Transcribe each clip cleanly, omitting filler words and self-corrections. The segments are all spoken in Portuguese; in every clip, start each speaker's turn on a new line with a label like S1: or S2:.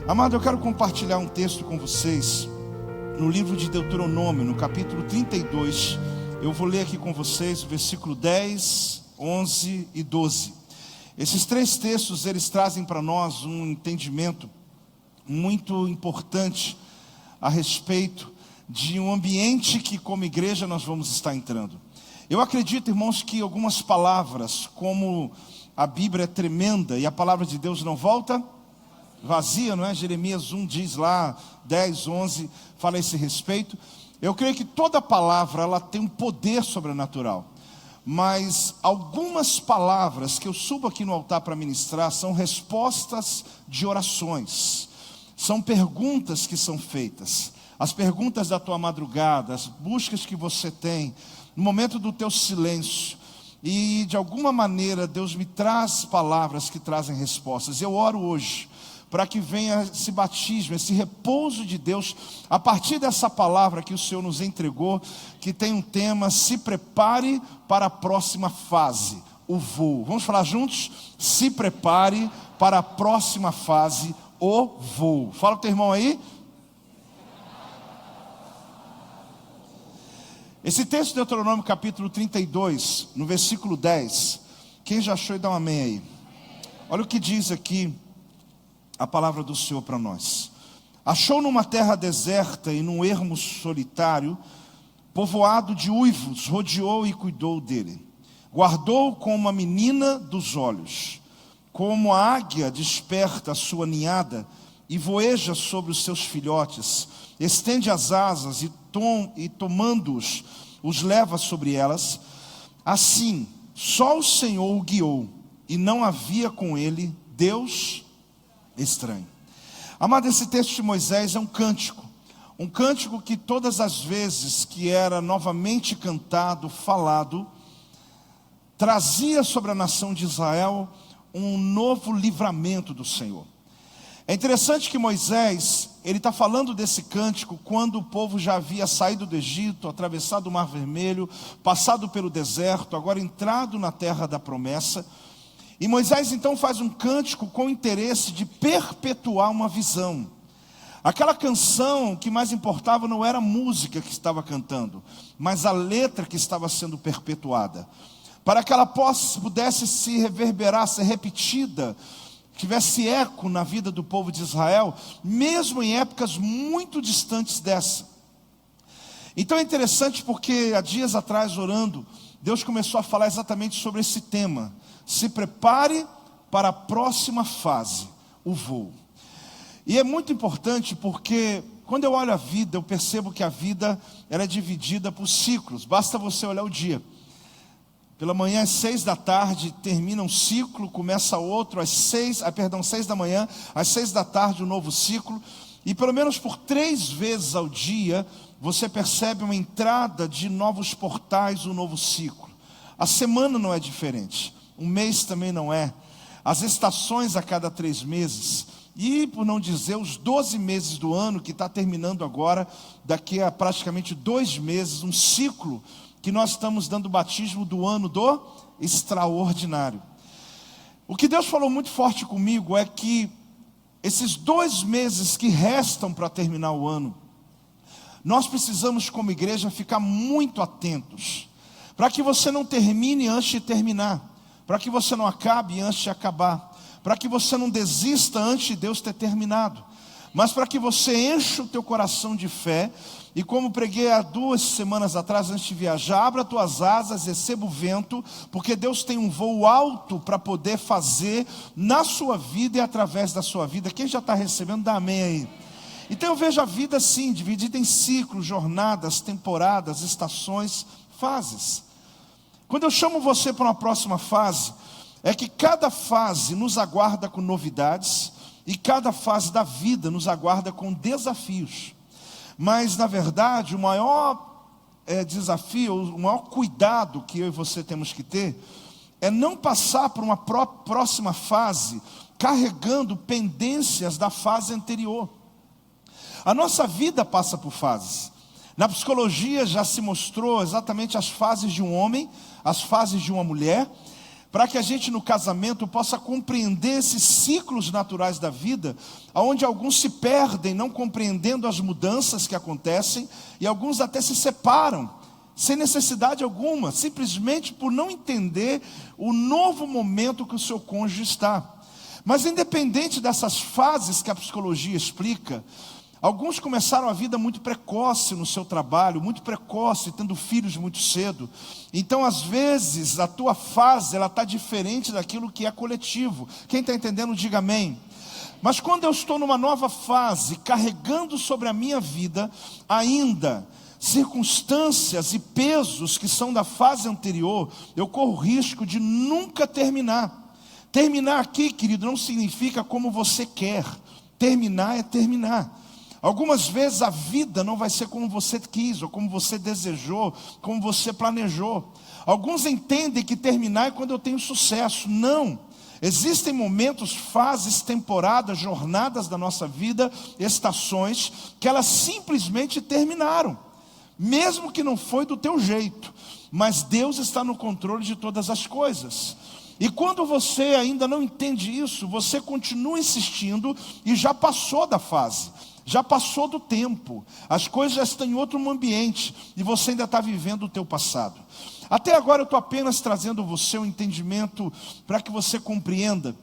S1: Amado, eu quero compartilhar um texto com vocês no livro de Deuteronômio, no capítulo 32. Eu vou ler aqui com vocês o versículo 10, 11 e 12. Esses três textos, eles trazem para nós um entendimento muito importante a respeito de um ambiente que, como igreja, nós vamos estar entrando. Eu acredito, irmãos, que algumas palavras, como a Bíblia é tremenda e a palavra de Deus não volta vazia, não é? Jeremias 1 diz lá, 10, 11, fala a esse respeito. Eu creio que toda palavra, ela tem um poder sobrenatural. Mas algumas palavras que eu subo aqui no altar para ministrar são respostas de orações. São perguntas que são feitas. As perguntas da tua madrugada, as buscas que você tem, no momento do teu silêncio. E de alguma maneira Deus me traz palavras que trazem respostas. Eu oro hoje para que venha esse batismo, esse repouso de Deus, a partir dessa palavra que o Senhor nos entregou, que tem um tema: se prepare para a próxima fase, o voo. Vamos falar juntos? Se prepare para a próxima fase, o voo. Fala para o teu irmão aí. Esse texto de Deuteronômio capítulo 32, no versículo 10, quem já achou e dá um amém aí. Olha o que diz aqui a palavra do Senhor para nós. Achou numa terra deserta e num ermo solitário, povoado de uivos, rodeou e cuidou dele. Guardou como uma menina dos olhos, como a águia desperta a sua ninhada e voeja sobre os seus filhotes, estende as asas e tomando-os, os leva sobre elas. Assim, só o Senhor o guiou, e não havia com ele Deus estranho. Amado, esse texto de Moisés é um cântico que todas as vezes que era novamente cantado, falado, trazia sobre a nação de Israel um novo livramento do Senhor. É interessante que Moisés, ele está falando desse cântico quando o povo já havia saído do Egito, atravessado o Mar Vermelho, passado pelo deserto, agora entrado na terra da promessa. E Moisés então faz um cântico com o interesse de perpetuar uma visão. Aquela canção que mais importava não era a música que estava cantando, mas a letra que estava sendo perpetuada. Para que ela pudesse se reverberar, ser repetida, tivesse eco na vida do povo de Israel, mesmo em épocas muito distantes dessa. Então é interessante porque há dias atrás, orando, Deus começou a falar exatamente sobre esse tema: se prepare para a próxima fase, o voo. E é muito importante porque quando eu olho a vida, eu percebo que a vida ela é dividida por ciclos. Basta você olhar o dia. Pela manhã às 6 da tarde termina um ciclo, começa outro às 6 da manhã, às 6 da tarde um novo ciclo. E pelo menos por 3 vezes ao dia você percebe uma entrada de novos portais, um novo ciclo. A semana não é diferente, um mês também não é. As estações a cada 3 meses. E por não dizer os 12 meses do ano que está terminando agora, daqui a praticamente 2 meses, um ciclo que nós estamos dando o batismo do ano do extraordinário. O que Deus falou muito forte comigo é que esses 2 meses que restam para terminar o ano, nós precisamos como igreja ficar muito atentos, para que você não termine antes de terminar, para que você não acabe antes de acabar, para que você não desista antes de Deus ter terminado, mas para que você encha o teu coração de fé. E como preguei há 2 semanas atrás, antes de viajar, abra tuas asas, receba o vento, porque Deus tem um voo alto para poder fazer na sua vida e através da sua vida. Quem já está recebendo, dá amém aí. Então eu vejo a vida assim, dividida em ciclos, jornadas, temporadas, estações, fases. Quando eu chamo você para uma próxima fase, é que cada fase nos aguarda com novidades, e cada fase da vida nos aguarda com desafios. Mas, na verdade, o maior desafio, o maior cuidado que eu e você temos que ter, é não passar por uma próxima fase carregando pendências da fase anterior. A nossa vida passa por fases. Na psicologia já se mostrou exatamente as fases de um homem, as fases de uma mulher. para que a gente no casamento possa compreender esses ciclos naturais da vida, onde alguns se perdem não compreendendo as mudanças que acontecem, e alguns até se separam, sem necessidade alguma, simplesmente por não entender o novo momento que o seu cônjuge está. Mas independente dessas fases que a psicologia explica, alguns começaram a vida muito precoce no seu trabalho, muito precoce, tendo filhos muito cedo. Então, às vezes, a tua fase ela está diferente daquilo que é coletivo. Quem está entendendo, diga amém. Mas quando eu estou numa nova fase, carregando sobre a minha vida ainda circunstâncias e pesos que são da fase anterior, eu corro o risco de nunca terminar. Terminar aqui, querido, não significa como você quer. Terminar é terminar. Algumas vezes a vida não vai ser como você quis, ou como você desejou, como você planejou. Alguns entendem que terminar é quando eu tenho sucesso. Não. Existem momentos, fases, temporadas, jornadas da nossa vida, estações, que elas simplesmente terminaram. Mesmo que não foi do teu jeito. Mas Deus está no controle de todas as coisas. E quando você ainda não entende isso, você continua insistindo e já passou da fase. Já passou do tempo, as coisas já estão em outro ambiente, e você ainda está vivendo o teu passado. Até agora eu estou apenas trazendo você um entendimento, para que você compreenda,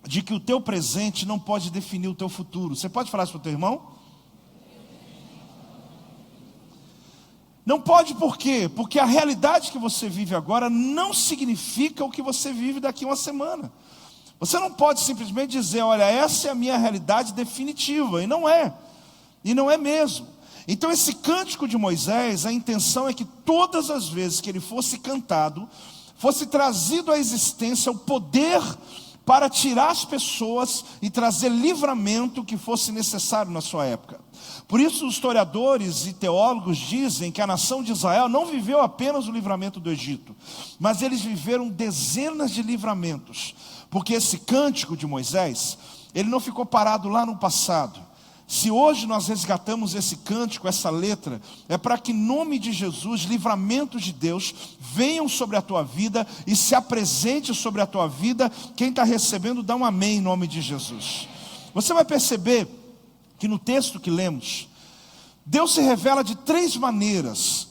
S1: de que o teu presente não pode definir o teu futuro. Você pode falar isso para o teu irmão? Não pode por quê? Porque a realidade que você vive agora não significa o que você vive daqui a uma semana. Você não pode simplesmente dizer, olha, essa é a minha realidade definitiva, e não é mesmo. Então esse cântico de Moisés, a intenção é que todas as vezes que ele fosse cantado, fosse trazido à existência o poder para tirar as pessoas e trazer livramento que fosse necessário na sua época. Por isso os historiadores e teólogos dizem que a nação de Israel não viveu apenas o livramento do Egito, mas eles viveram dezenas de livramentos. Porque esse cântico de Moisés, ele não ficou parado lá no passado. Se hoje nós resgatamos esse cântico, essa letra, é para que em nome de Jesus, livramentos de Deus venham sobre a tua vida e se apresente sobre a tua vida. Quem está recebendo, dá um amém em nome de Jesus. Você vai perceber que no texto que lemos, Deus se revela de três maneiras,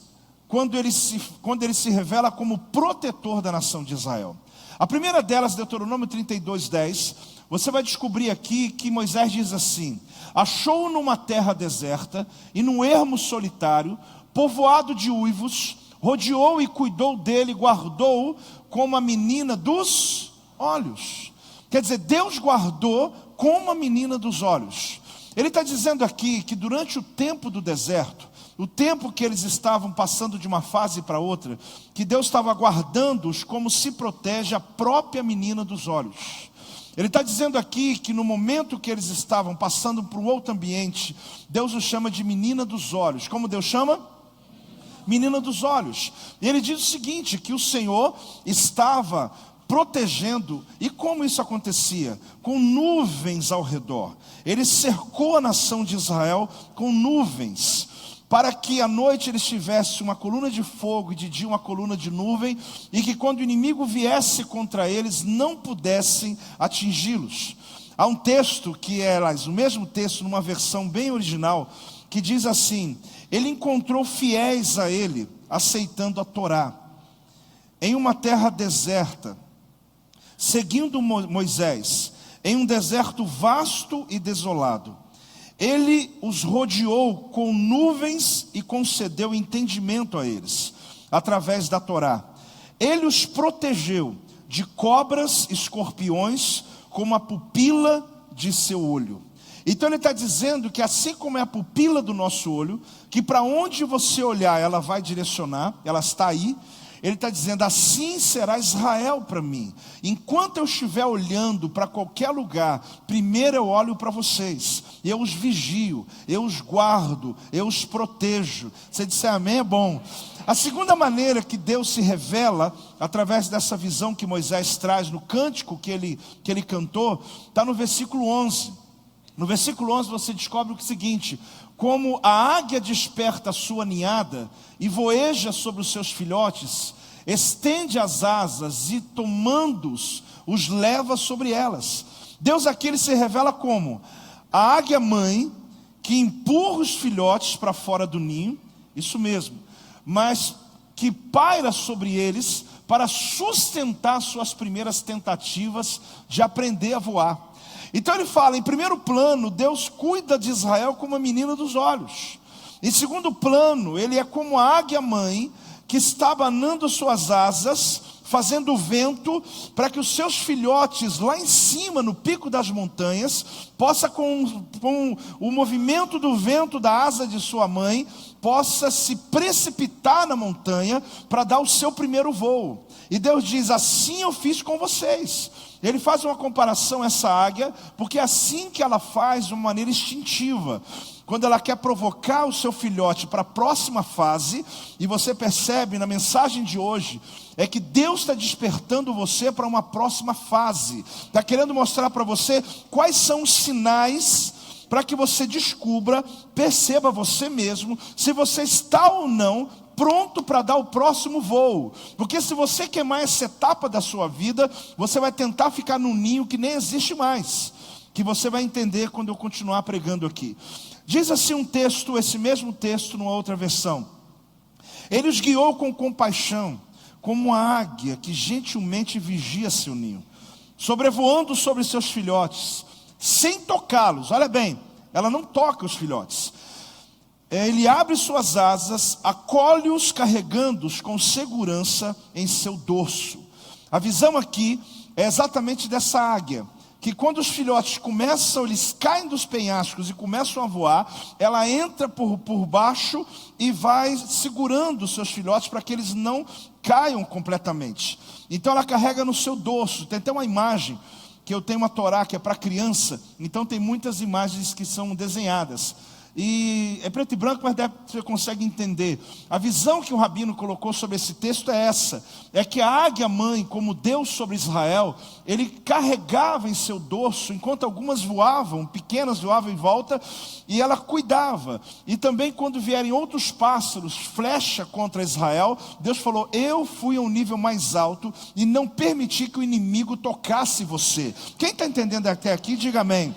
S1: quando ele se revela como protetor da nação de Israel. A primeira delas, Deuteronômio 32:10, você vai descobrir aqui que Moisés diz assim: achou-o numa terra deserta e num ermo solitário, povoado de uivos, rodeou e cuidou dele, guardou-o como a menina dos olhos. Quer dizer, Deus guardou como a menina dos olhos. Ele está dizendo aqui que durante o tempo do deserto, o tempo que eles estavam passando de uma fase para outra, que Deus estava guardando-os como se protege a própria menina dos olhos. Ele está dizendo aqui que no momento que eles estavam passando por um outro ambiente, Deus os chama de menina dos olhos. Como Deus chama? Menina dos olhos. E ele diz o seguinte, que o Senhor estava protegendo. E como isso acontecia? Com nuvens ao redor. Ele cercou a nação de Israel com nuvens, para que à noite eles tivessem uma coluna de fogo e de dia uma coluna de nuvem, e que quando o inimigo viesse contra eles, não pudessem atingi-los. Há um texto que é, o mesmo texto numa versão bem original, que diz assim: ele encontrou fiéis a ele, aceitando a Torá, em uma terra deserta, seguindo Moisés, em um deserto vasto e desolado. Ele os rodeou com nuvens e concedeu entendimento a eles, através da Torá. Ele os protegeu de cobras, escorpiões, como a pupila de seu olho. Então ele está dizendo que assim como é a pupila do nosso olho, que para onde você olhar ela vai direcionar, ela está aí. Ele está dizendo, assim será Israel para mim. Enquanto eu estiver olhando para qualquer lugar, primeiro eu olho para vocês. Eu os vigio, eu os guardo, eu os protejo. Você disser amém, é bom. A segunda maneira que Deus se revela, através dessa visão que Moisés traz no cântico que ele cantou, está no versículo 11. No versículo 11 você descobre o seguinte: como a águia desperta a sua ninhada e voeja sobre os seus filhotes, estende as asas e tomando-os, os leva sobre elas. Deus aqui ele se revela como a águia mãe que empurra os filhotes para fora do ninho, isso mesmo, mas que paira sobre eles para sustentar suas primeiras tentativas de aprender a voar. Então ele fala, em primeiro plano, Deus cuida de Israel como a menina dos olhos. Em segundo plano, ele é como a águia mãe que está abanando suas asas, fazendo vento, para que os seus filhotes lá em cima, no pico das montanhas, possa com o movimento do vento da asa de sua mãe, possa se precipitar na montanha para dar o seu primeiro voo. E Deus diz, assim eu fiz com vocês. Ele faz uma comparação a essa águia, porque é assim que ela faz de uma maneira instintiva. Quando ela quer provocar o seu filhote para a próxima fase, e você percebe na mensagem de hoje, é que Deus está despertando você para uma próxima fase. Está querendo mostrar para você quais são os sinais para que você descubra, perceba você mesmo, se você está ou não pronto para dar o próximo voo. Porque se você queimar essa etapa da sua vida, você vai tentar ficar num ninho que nem existe mais, que você vai entender quando eu continuar pregando aqui. Diz assim um texto, esse mesmo texto numa outra versão: ele os guiou com compaixão, como uma águia que gentilmente vigia seu ninho, sobrevoando sobre seus filhotes, sem tocá-los. Olha bem, ela não toca os filhotes. Ele abre suas asas, acolhe-os carregando-os com segurança em seu dorso. A visão aqui é exatamente dessa águia, que quando os filhotes começam, eles caem dos penhascos e começam a voar, ela entra por baixo e vai segurando os seus filhotes para que eles não caiam completamente. Então ela carrega no seu dorso. Tem até uma imagem, que eu tenho uma Torá que é para criança, então tem muitas imagens que são desenhadas. E é preto e branco, mas você consegue entender. A visão que o rabino colocou sobre esse texto é essa: é que a águia mãe, como Deus sobre Israel, ele carregava em seu dorso, enquanto algumas voavam, pequenas voavam em volta, e ela cuidava. E também quando vierem outros pássaros, flecha contra Israel, Deus falou, eu fui a um nível mais alto e não permiti que o inimigo tocasse você. Quem está entendendo até aqui, diga amém.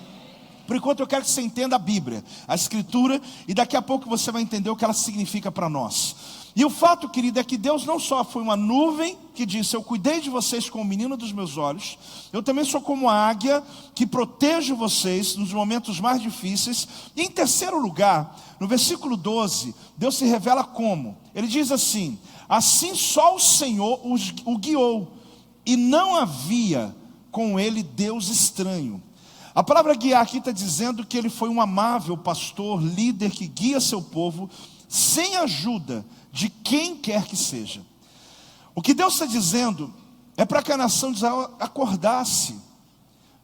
S1: Por enquanto eu quero que você entenda a Bíblia, a Escritura, e daqui a pouco você vai entender o que ela significa para nós. E o fato, querido, é que Deus não só foi uma nuvem que disse, eu cuidei de vocês como o menino dos meus olhos, eu também sou como a águia que protejo vocês nos momentos mais difíceis. E em terceiro lugar, no versículo 12, Deus se revela como? Ele diz assim, assim só o Senhor o guiou, e não havia com ele Deus estranho. A palavra guiar aqui está dizendo que ele foi um amável pastor, líder que guia seu povo, sem ajuda de quem quer que seja. O que Deus está dizendo é para que a nação de Israel acordasse,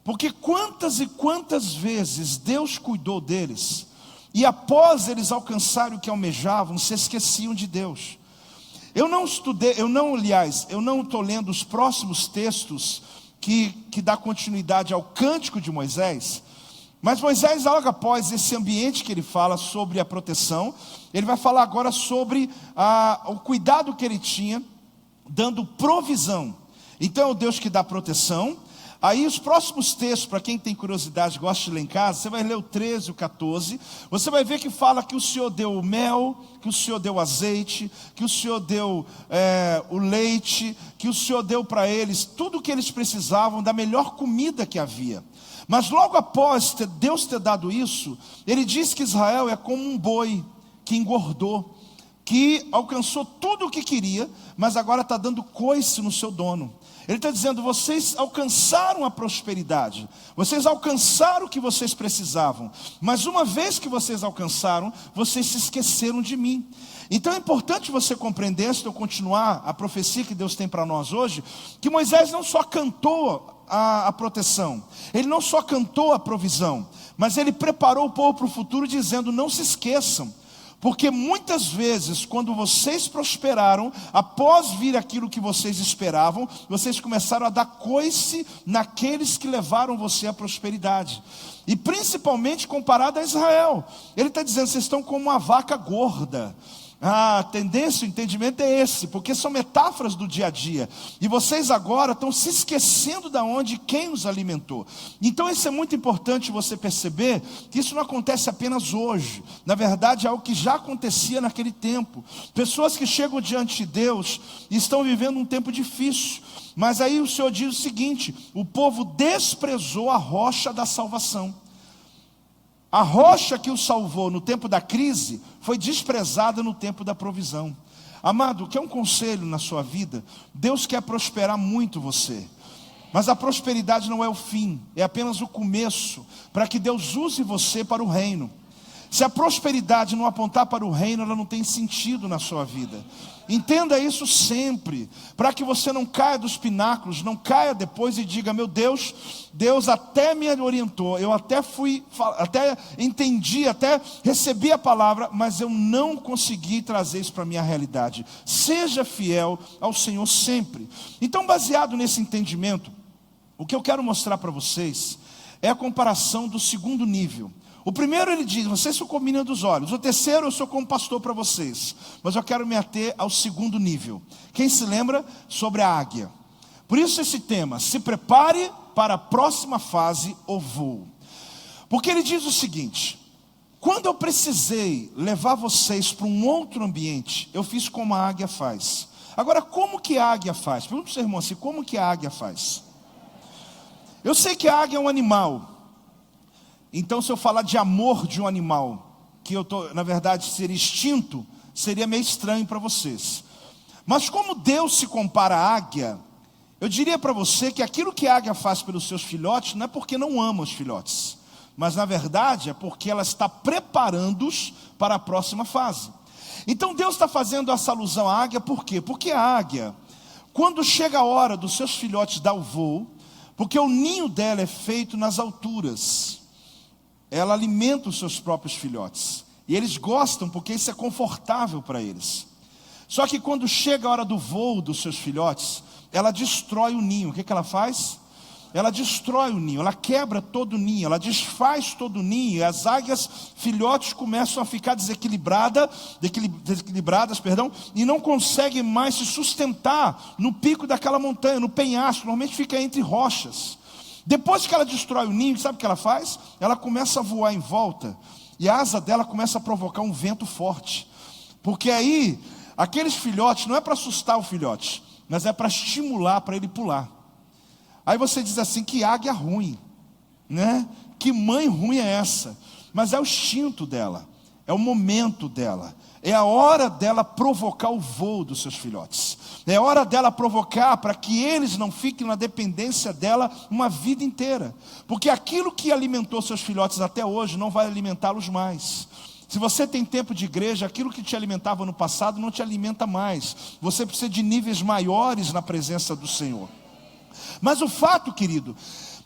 S1: porque quantas e quantas vezes Deus cuidou deles, e após eles alcançarem o que almejavam, se esqueciam de Deus. Eu não estou lendo os próximos textos que dá continuidade ao cântico de Moisés, mas Moisés, logo após esse ambiente que ele fala sobre a proteção, ele vai falar agora sobre o cuidado que ele tinha, dando provisão. Então é o Deus que dá proteção. Aí os próximos textos, para quem tem curiosidade, gosta de ler em casa, você vai ler o 13 e o 14, você vai ver que fala que o Senhor deu o mel, que o Senhor deu o azeite, que o Senhor deu o leite, que o Senhor deu para eles tudo o que eles precisavam, da melhor comida que havia. Mas logo após Deus ter dado isso, ele diz que Israel é como um boi que engordou, que alcançou tudo o que queria, mas agora está dando coice no seu dono. Ele está dizendo, vocês alcançaram a prosperidade, vocês alcançaram o que vocês precisavam, mas uma vez que vocês alcançaram, vocês se esqueceram de mim. Então é importante você compreender, se eu continuar a profecia que Deus tem para nós hoje, que Moisés não só cantou a proteção, ele não só cantou a provisão, mas ele preparou o povo para o futuro dizendo, não se esqueçam. Porque muitas vezes, quando vocês prosperaram, após vir aquilo que vocês esperavam, vocês começaram a dar coice naqueles que levaram você à prosperidade. E principalmente comparado a Israel. Ele está dizendo, vocês estão como uma vaca gorda, A tendência, o entendimento é esse, porque são metáforas do dia a dia. E vocês agora estão se esquecendo de onde e quem os alimentou. Então isso é muito importante você perceber, que isso não acontece apenas hoje. Na verdade é algo que já acontecia naquele tempo. Pessoas que chegam diante de Deus e estão vivendo um tempo difícil. Mas aí o Senhor diz o seguinte: o povo desprezou a rocha da salvação. A rocha que o salvou no tempo da crise foi desprezada no tempo da provisão. Amado, quer um conselho na sua vida? Deus quer prosperar muito você, mas a prosperidade não é o fim, é apenas o começo, para que Deus use você para o reino. Se a prosperidade não apontar para o reino, ela não tem sentido na sua vida. Entenda isso sempre, para que você não caia dos pináculos, não caia depois e diga: meu Deus, Deus até me orientou, eu até entendi, até recebi a palavra, mas eu não consegui trazer isso para a minha realidade. Seja fiel ao Senhor sempre. Então, baseado nesse entendimento, o que eu quero mostrar para vocês é a comparação do segundo nível. O primeiro ele diz: vocês são como menina dos olhos. O terceiro, eu sou como pastor para vocês. Mas eu quero me ater ao segundo nível. Quem se lembra sobre a águia? Por isso esse tema: se prepare para a próxima fase ou voo. Porque ele diz o seguinte: quando eu precisei levar vocês para um outro ambiente, eu fiz como a águia faz. Agora, como que a águia faz? Pergunta para o seu irmão assim: como que a águia faz? Eu sei que a águia é um animal. Então, se eu falar de amor de um animal, que na verdade seria extinto, seria meio estranho para vocês. Mas como Deus se compara à águia, eu diria para você que aquilo que a águia faz pelos seus filhotes não é porque não ama os filhotes, mas na verdade é porque ela está preparando-os para a próxima fase. Então Deus está fazendo essa alusão à águia, por quê? Porque a águia, quando chega a hora dos seus filhotes dar o voo, porque o ninho dela é feito nas alturas, ela alimenta os seus próprios filhotes, e eles gostam porque isso é confortável para eles. Só que quando chega a hora do voo dos seus filhotes, ela destrói o ninho. O que ela faz? Ela destrói o ninho, ela quebra todo o ninho, ela desfaz todo o ninho, e as águias filhotes começam a ficar desequilibradas, e não conseguem mais se sustentar no pico daquela montanha, no penhasco, normalmente fica entre rochas. Depois que ela destrói o ninho, sabe o que ela faz? Ela começa a voar em volta, e a asa dela começa a provocar um vento forte, porque aí, aqueles filhotes, não é para assustar o filhote, mas é para estimular, para ele pular. Aí você diz assim: que águia ruim, né? Que mãe ruim é essa? Mas é o instinto dela, é o momento dela, é a hora dela provocar o voo dos seus filhotes. É hora dela provocar para que eles não fiquem na dependência dela uma vida inteira. Porque aquilo que alimentou seus filhotes até hoje não vai alimentá-los mais. Se você tem tempo de igreja, aquilo que te alimentava no passado não te alimenta mais. Você precisa de níveis maiores na presença do Senhor. Mas o fato, querido,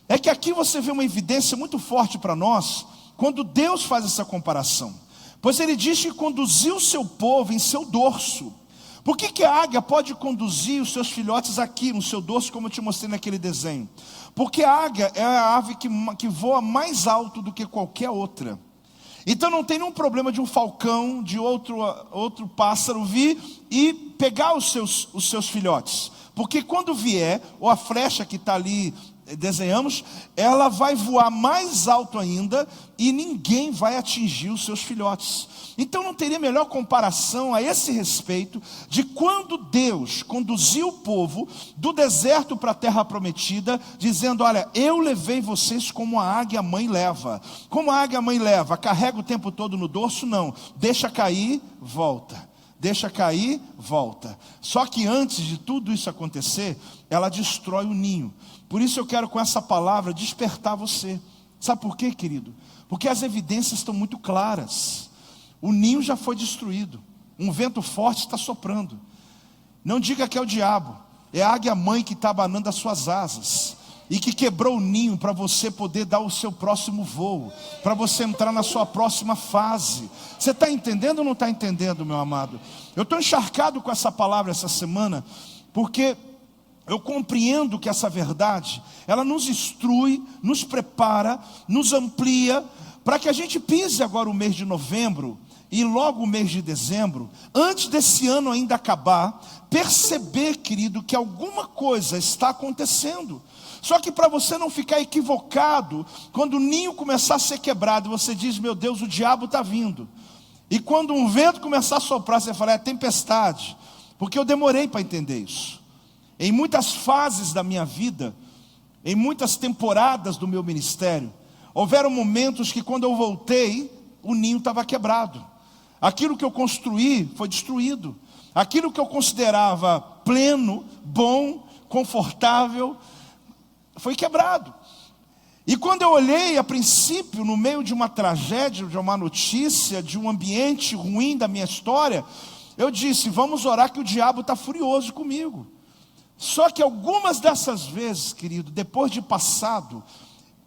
S1: é que aqui você vê uma evidência muito forte para nós, quando Deus faz essa comparação. Pois ele diz que conduziu o seu povo em seu dorso. Por que a águia pode conduzir os seus filhotes aqui no seu dorso, como eu te mostrei naquele desenho? Porque a águia é a ave que voa mais alto do que qualquer outra. Então não tem nenhum problema de um falcão, de outro pássaro vir e pegar os seus filhotes. Porque quando vier, ou a flecha que está ali, desenhamos, ela vai voar mais alto ainda e ninguém vai atingir os seus filhotes. Então não teria melhor comparação a esse respeito de quando Deus conduziu o povo do deserto para a terra prometida, dizendo: olha, eu levei vocês como a águia mãe leva. Como a águia mãe leva? Carrega o tempo todo no dorso? Não, deixa cair, volta. Deixa cair, volta. Só que antes de tudo isso acontecer, ela destrói o ninho. Por isso eu quero com essa palavra despertar você. Sabe por quê, querido? Porque as evidências estão muito claras. O ninho já foi destruído. Um vento forte está soprando. Não diga que é o diabo. É a águia mãe que está abanando as suas asas. E que quebrou o ninho para você poder dar o seu próximo voo. Para você entrar na sua próxima fase. Você está entendendo ou não está entendendo, meu amado? Eu estou encharcado com essa palavra essa semana. Porque eu compreendo que essa verdade, ela nos instrui, nos prepara, nos amplia, para que a gente pise agora o mês de novembro e logo o mês de dezembro, antes desse ano ainda acabar, perceber, querido, que alguma coisa está acontecendo. Só que para você não ficar equivocado, quando o ninho começar a ser quebrado, você diz, meu Deus, o diabo está vindo. E quando um vento começar a soprar, você fala, é tempestade. Porque eu demorei para entender isso. Em muitas fases da minha vida, em muitas temporadas do meu ministério, houveram momentos que quando eu voltei, o ninho estava quebrado. Aquilo que eu construí foi destruído. Aquilo que eu considerava pleno, bom, confortável, foi quebrado. E quando eu olhei, a princípio, no meio de uma tragédia, de uma notícia, de um ambiente ruim da minha história, eu disse, vamos orar que o diabo está furioso comigo. Só que algumas dessas vezes, querido, depois de passado,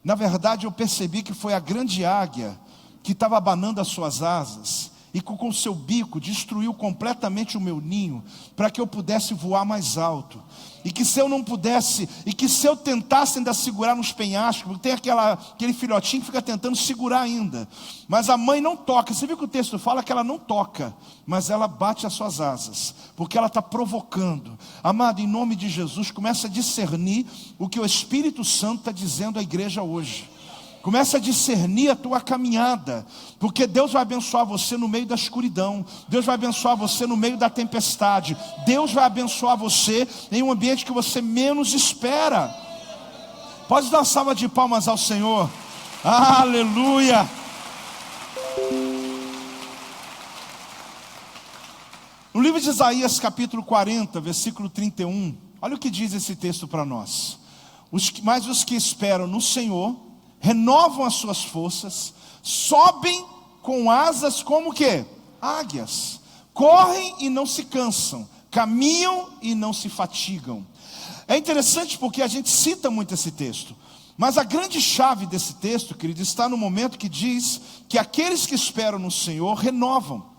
S1: na verdade eu percebi que foi a grande águia que estava abanando as suas asas e com o seu bico destruiu completamente o meu ninho, para que eu pudesse voar mais alto. E que se eu não pudesse, e que se eu tentasse ainda segurar nos penhascos, porque tem aquele filhotinho que fica tentando segurar ainda, mas a mãe não toca. Você viu que o texto fala que ela não toca, mas ela bate as suas asas, porque ela está provocando. Amado, em nome de Jesus, comece a discernir o que o Espírito Santo está dizendo à igreja hoje. Comece a discernir a tua caminhada, porque Deus vai abençoar você no meio da escuridão, Deus vai abençoar você no meio da tempestade, Deus vai abençoar você em um ambiente que você menos espera. Pode dar uma salva de palmas ao Senhor. Aleluia. No livro de Isaías capítulo 40, versículo 31, olha o que diz esse texto para nós. Mas os que esperam no Senhor renovam as suas forças, sobem com asas como que? Águias. Correm e não se cansam, caminham e não se fatigam. É interessante porque a gente cita muito esse texto, mas a grande chave desse texto, querido, está no momento que diz que aqueles que esperam no Senhor renovam.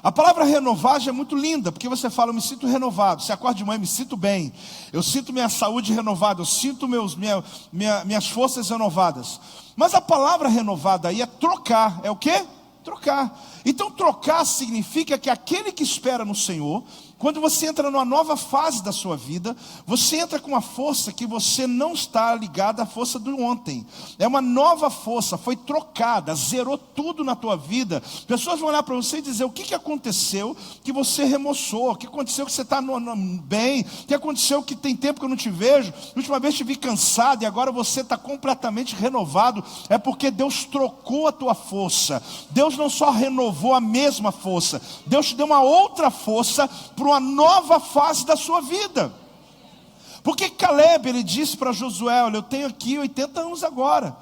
S1: A palavra renovar já é muito linda, porque você fala, eu me sinto renovado. Você acorda de manhã, me sinto bem. Eu sinto minha saúde renovada, eu sinto minhas forças renovadas. Mas a palavra renovada aí é trocar. É o quê? Trocar. Então trocar significa que aquele que espera no Senhor, quando você entra numa nova fase da sua vida, você entra com uma força que você não está ligada à força do ontem. É uma nova força, foi trocada, zerou tudo na tua vida. Pessoas vão olhar para você e dizer, o que aconteceu que você remoçou? O que aconteceu que você está bem? O que aconteceu que tem tempo que eu não te vejo? A última vez te vi cansado e agora você está completamente renovado. É porque Deus trocou a tua força. Deus não só renovou a mesma força, Deus te deu uma outra força para uma nova fase da sua vida. Porque Caleb, ele disse para Josué, olha, eu tenho aqui 80 anos agora,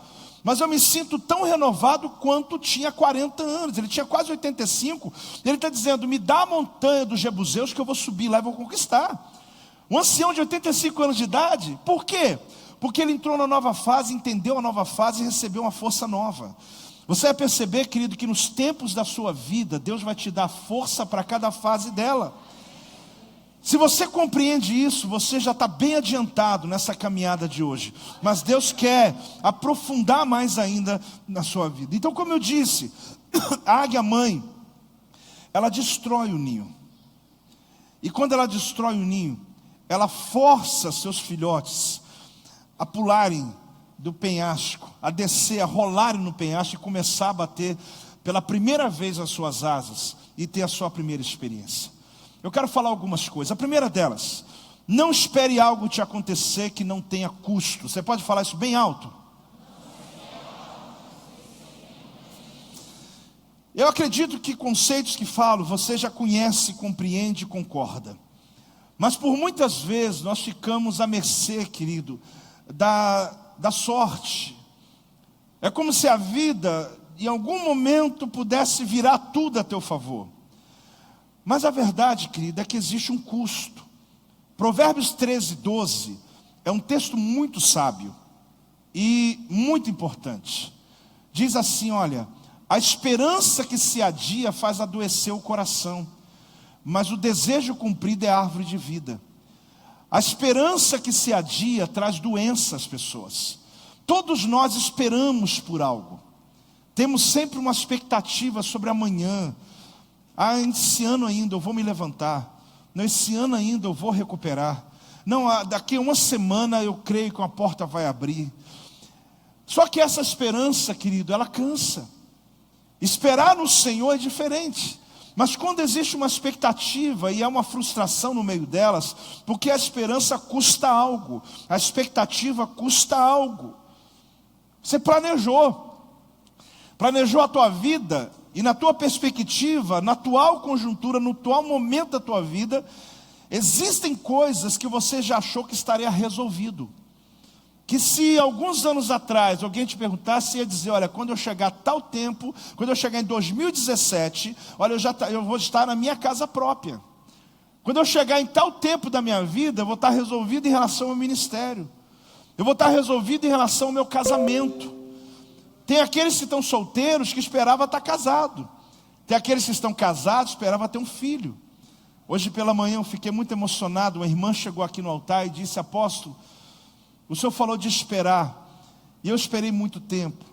S1: mas eu me sinto tão renovado quanto tinha 40 anos. Ele tinha quase 85. Ele está dizendo, me dá a montanha dos Jebuseus que eu vou subir lá e vou conquistar. Um ancião de 85 anos de idade. Por quê? Porque ele entrou na nova fase, entendeu a nova fase e recebeu uma força nova. Você vai perceber, querido, que nos tempos da sua vida, Deus vai te dar força para cada fase dela. Se você compreende isso, você já está bem adiantado nessa caminhada de hoje. Mas Deus quer aprofundar mais ainda na sua vida. Então, como eu disse, a águia mãe, ela destrói o ninho. E quando ela destrói o ninho, ela força seus filhotes a pularem do penhasco, a descer, a rolarem no penhasco e começar a bater pela primeira vez as suas asas e ter a sua primeira experiência. Eu quero falar algumas coisas. A primeira delas, não espere algo te acontecer que não tenha custo. Você pode falar isso bem alto? Eu acredito que conceitos que falo, você já conhece, compreende e concorda. Mas por muitas vezes nós ficamos à mercê, querido, da sorte. É como se a vida, em algum momento, pudesse virar tudo a teu favor. Mas a verdade, querida, é que existe um custo. Provérbios 13, 12 é um texto muito sábio e muito importante. Diz assim, olha, a esperança que se adia faz adoecer o coração, mas o desejo cumprido é árvore de vida. A esperança que se adia traz doença às pessoas. Todos nós esperamos por algo. Temos sempre uma expectativa sobre amanhã. Esse ano ainda eu vou me levantar. Não, esse ano ainda eu vou recuperar. Não, daqui a uma semana eu creio que uma porta vai abrir. Só que essa esperança, querido, ela cansa. Esperar no Senhor é diferente. Mas quando existe uma expectativa e há uma frustração no meio delas, porque a esperança custa algo, a expectativa custa algo. Você planejou a tua vida, e na tua perspectiva, na atual conjuntura, no atual momento da tua vida, existem coisas que você já achou que estaria resolvido. Que se alguns anos atrás alguém te perguntasse, ia dizer, olha, quando eu chegar a tal tempo, quando eu chegar em 2017, olha, eu vou estar na minha casa própria. Quando eu chegar em tal tempo da minha vida, eu vou estar resolvido em relação ao ministério. Eu vou estar resolvido em relação ao meu casamento. Tem aqueles que estão solteiros que esperavam estar casado. Tem aqueles que estão casados, esperavam ter um filho. Hoje pela manhã eu fiquei muito emocionado. Uma irmã chegou aqui no altar e disse, apóstolo, o senhor falou de esperar, e eu esperei muito tempo.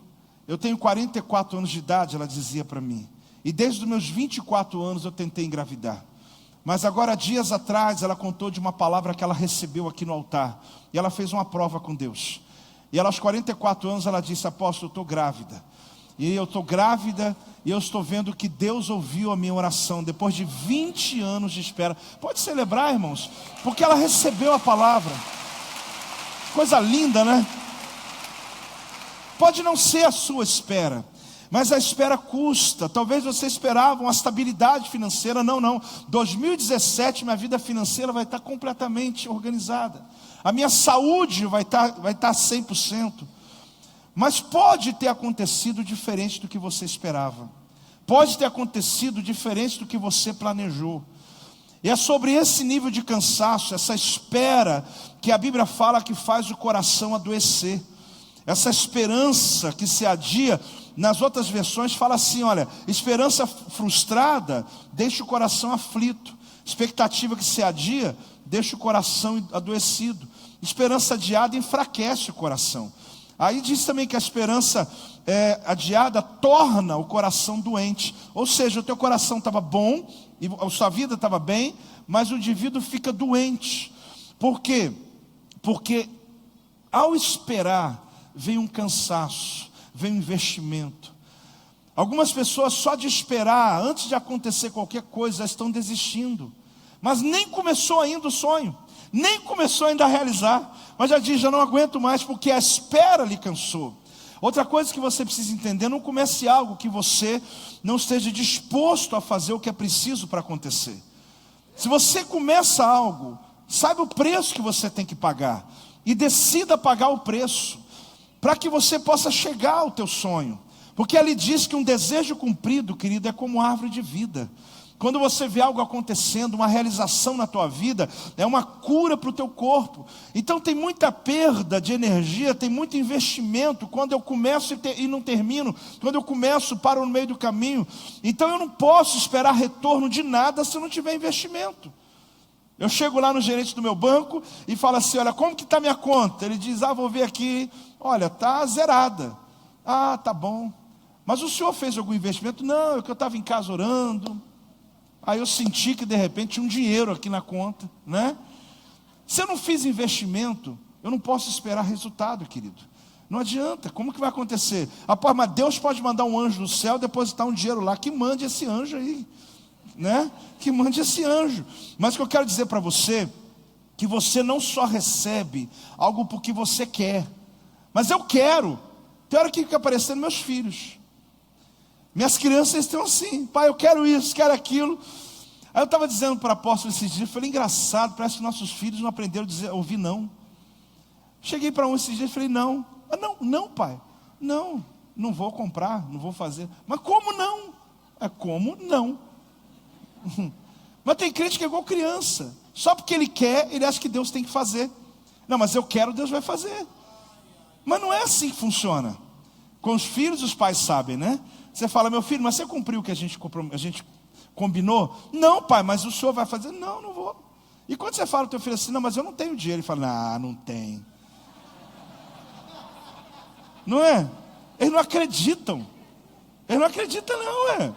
S1: Eu tenho 44 anos de idade, ela dizia para mim, e desde os meus 24 anos eu tentei engravidar. Mas agora, dias atrás, ela contou de uma palavra que ela recebeu aqui no altar, e ela fez uma prova com Deus. E ela aos 44 anos, ela disse, apóstolo, eu estou grávida. E eu estou grávida, e eu estou vendo que Deus ouviu a minha oração, depois de 20 anos de espera. Pode celebrar, irmãos, porque ela recebeu a palavra. Coisa linda, né? Pode não ser a sua espera, mas a espera custa. Talvez você esperava uma estabilidade financeira. Não. 2017 minha vida financeira vai estar completamente organizada. A minha saúde vai estar 100%. Mas pode ter acontecido diferente do que você esperava. Pode ter acontecido diferente do que você planejou. E é sobre esse nível de cansaço, essa espera, que a Bíblia fala que faz o coração adoecer. Essa esperança que se adia, nas outras versões fala assim, olha, esperança frustrada deixa o coração aflito. Expectativa que se adia, deixa o coração adoecido. Esperança adiada enfraquece o coração. Aí diz também que a esperança adiada torna o coração doente. Ou seja, o teu coração estava bom, e a sua vida estava bem, mas o indivíduo fica doente. Por quê? Porque ao esperar, vem um cansaço, vem um investimento. Algumas pessoas só de esperar, antes de acontecer qualquer coisa, já estão desistindo. Mas nem começou ainda o sonho, nem começou ainda a realizar, mas já diz, já não aguento mais, porque a espera lhe cansou. Outra coisa que você precisa entender, não comece algo que você não esteja disposto a fazer o que é preciso para acontecer. Se você começa algo, saiba o preço que você tem que pagar, e decida pagar o preço, para que você possa chegar ao teu sonho. Porque ele diz que um desejo cumprido, querido, é como árvore de vida. Quando você vê algo acontecendo, uma realização na tua vida, é uma cura para o teu corpo. Então tem muita perda de energia, tem muito investimento quando eu começo e não termino, quando eu começo, paro no meio do caminho. Então eu não posso esperar retorno de nada se eu não tiver investimento. Eu chego lá no gerente do meu banco e falo assim, olha, como que está minha conta? Ele diz, vou ver aqui, olha, está zerada. Tá bom. Mas o senhor fez algum investimento? Não, é que eu estava em casa orando. Aí eu senti que de repente tinha um dinheiro aqui na conta, né? Se eu não fiz investimento, eu não posso esperar resultado, querido. Não adianta, como que vai acontecer? Mas Deus pode mandar um anjo do céu, depositar um dinheiro lá, que mande esse anjo aí, né? Que mande esse anjo. Mas o que eu quero dizer para você, que você não só recebe algo porque você quer, mas eu quero. Tem hora que fica aparecendo meus filhos. Minhas crianças estão assim, pai, eu quero isso, quero aquilo. Aí eu estava dizendo para o apóstolo esses dias, falei, engraçado, parece que nossos filhos não aprenderam a ouvir não. Cheguei para um esses dias e falei, não. Não, pai, não vou comprar, não vou fazer. Mas como não? Como não? Mas tem crente que é igual criança, só porque ele quer, ele acha que Deus tem que fazer. Não, mas eu quero, Deus vai fazer. Mas não é assim que funciona. Com os filhos, os pais sabem, né? Você fala, meu filho, mas você cumpriu o que a gente combinou? Não, pai, mas o senhor vai fazer? Não vou. E quando você fala ao teu filho assim, não, mas eu não tenho dinheiro. Ele fala, não tem. Não é? Eles não acreditam. Eles não acreditam não,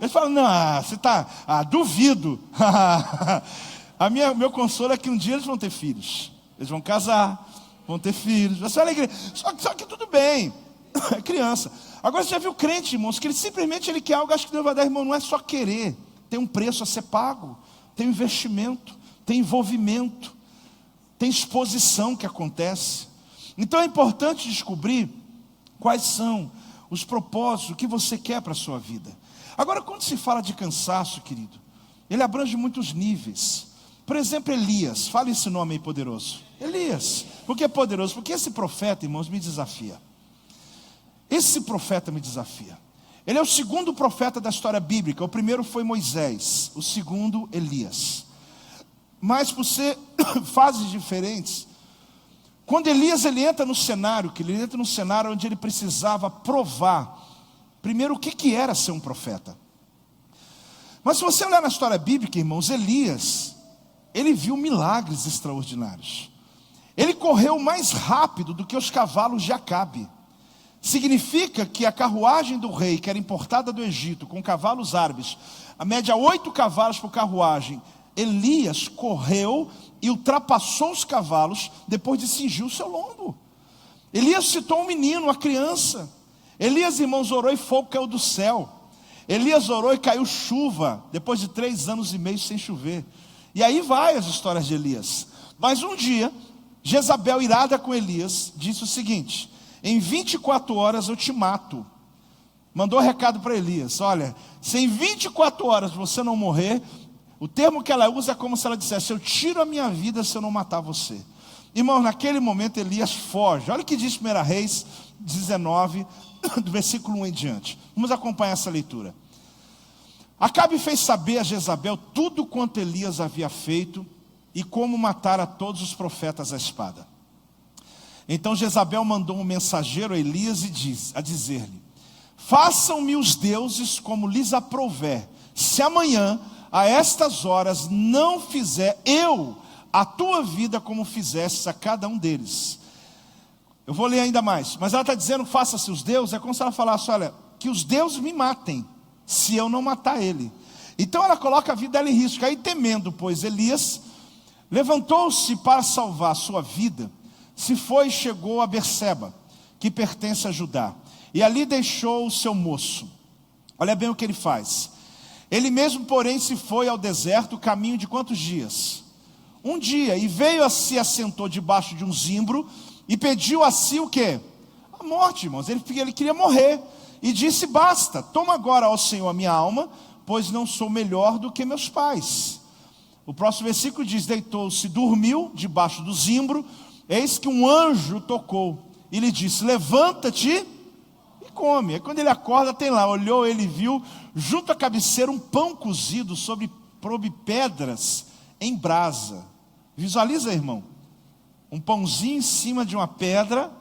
S1: Eles falam, não, você está, duvido. Meu consolo é que um dia eles vão ter filhos. Eles vão casar, vão ter filhos, vai ser uma alegria. Só que tudo bem, é criança. Agora você já viu crente, irmãos, que ele simplesmente quer algo, acho que Deus vai dar, irmão, não é só querer. Tem um preço a ser pago, tem investimento, tem envolvimento, tem exposição que acontece. Então é importante descobrir quais são os propósitos, o que você quer para a sua vida. Agora, quando se fala de cansaço, querido, ele abrange muitos níveis. Por exemplo, Elias, fala esse nome aí poderoso. Elias, por que poderoso? Porque esse profeta, irmãos, me desafia. Esse profeta me desafia. Ele é o segundo profeta da história bíblica. O primeiro foi Moisés, o segundo Elias. Mas por ser fases diferentes, quando Elias ele entra no cenário, onde ele precisava provar, primeiro o que era ser um profeta. Mas se você olhar na história bíblica, irmãos, Elias, ele viu milagres extraordinários. Ele correu mais rápido do que os cavalos de Acabe. Significa que a carruagem do rei, que era importada do Egito, com cavalos árabes, a média 8 cavalos por carruagem, Elias correu e ultrapassou os cavalos depois de cingir o seu lombo. Elias citou um menino, uma criança. Elias, irmãos, orou e fogo caiu do céu. Elias orou e caiu chuva, depois de 3 anos e meio sem chover. E aí vai as histórias de Elias. Mas um dia, Jezabel, irada com Elias, disse o seguinte: em 24 horas eu te mato. Mandou recado para Elias: olha, se em 24 horas você não morrer, o termo que ela usa é como se ela dissesse: eu tiro a minha vida se eu não matar você. Irmão, naquele momento Elias foge. Olha o que diz 1 Reis 19, do versículo 1 em diante. Vamos acompanhar essa leitura. Acabe fez saber a Jezabel tudo quanto Elias havia feito e como matara todos os profetas à espada. Então Jezabel mandou um mensageiro a Elias a dizer-lhe: façam-me os deuses como lhes aprouver, se amanhã, a estas horas, não fizer eu a tua vida como fizeste a cada um deles. Eu vou ler ainda mais, mas ela está dizendo: faça-se os deuses, é como se ela falasse: olha, que os deuses me matem, se eu não matar ele. Então ela coloca a vida dela em risco. Aí, temendo, pois, Elias levantou-se para salvar a sua vida, se foi e chegou a Berseba, que pertence a Judá, e ali deixou o seu moço. Olha bem o que ele faz. Ele mesmo, porém, se foi ao deserto, caminho de quantos dias? Um dia, e veio se assentou debaixo de um zimbro, e pediu a si o quê? A morte, irmãos. Ele queria morrer, e disse: basta, toma agora, ó Senhor, a minha alma, pois não sou melhor do que meus pais. O próximo versículo diz: deitou-se, dormiu debaixo do zimbro, eis que um anjo tocou, e lhe disse: levanta-te e come. Aí quando ele acorda, tem lá, olhou, ele viu, junto à cabeceira, um pão cozido sobre pedras em brasa. Visualiza, irmão, um pãozinho em cima de uma pedra,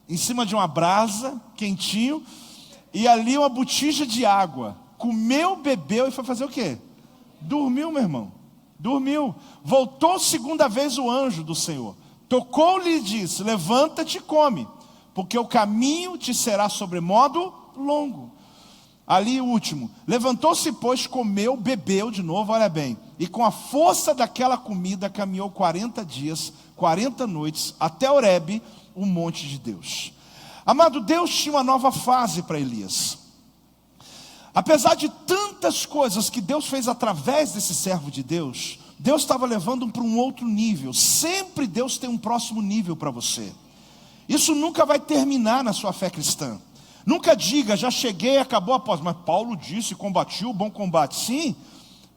S1: em cima de uma brasa, quentinho, e ali uma botija de água. Comeu, bebeu e foi fazer o quê? Dormiu, meu irmão, dormiu. Voltou segunda vez o anjo do Senhor, tocou-lhe e disse: levanta-te e come, porque o caminho te será sobremodo longo. Ali o último, levantou-se, pois, comeu, bebeu de novo, olha bem, e com a força daquela comida caminhou 40 dias, 40 noites, até Horebe, o monte de Deus. Amado, Deus tinha uma nova fase para Elias. Apesar de tantas coisas que Deus fez através desse servo de Deus, Deus estava levando para um outro nível. Sempre Deus tem um próximo nível para você. Isso nunca vai terminar na sua fé cristã. Nunca diga: já cheguei, acabou a pós. Mas Paulo disse: combati o bom combate. Sim,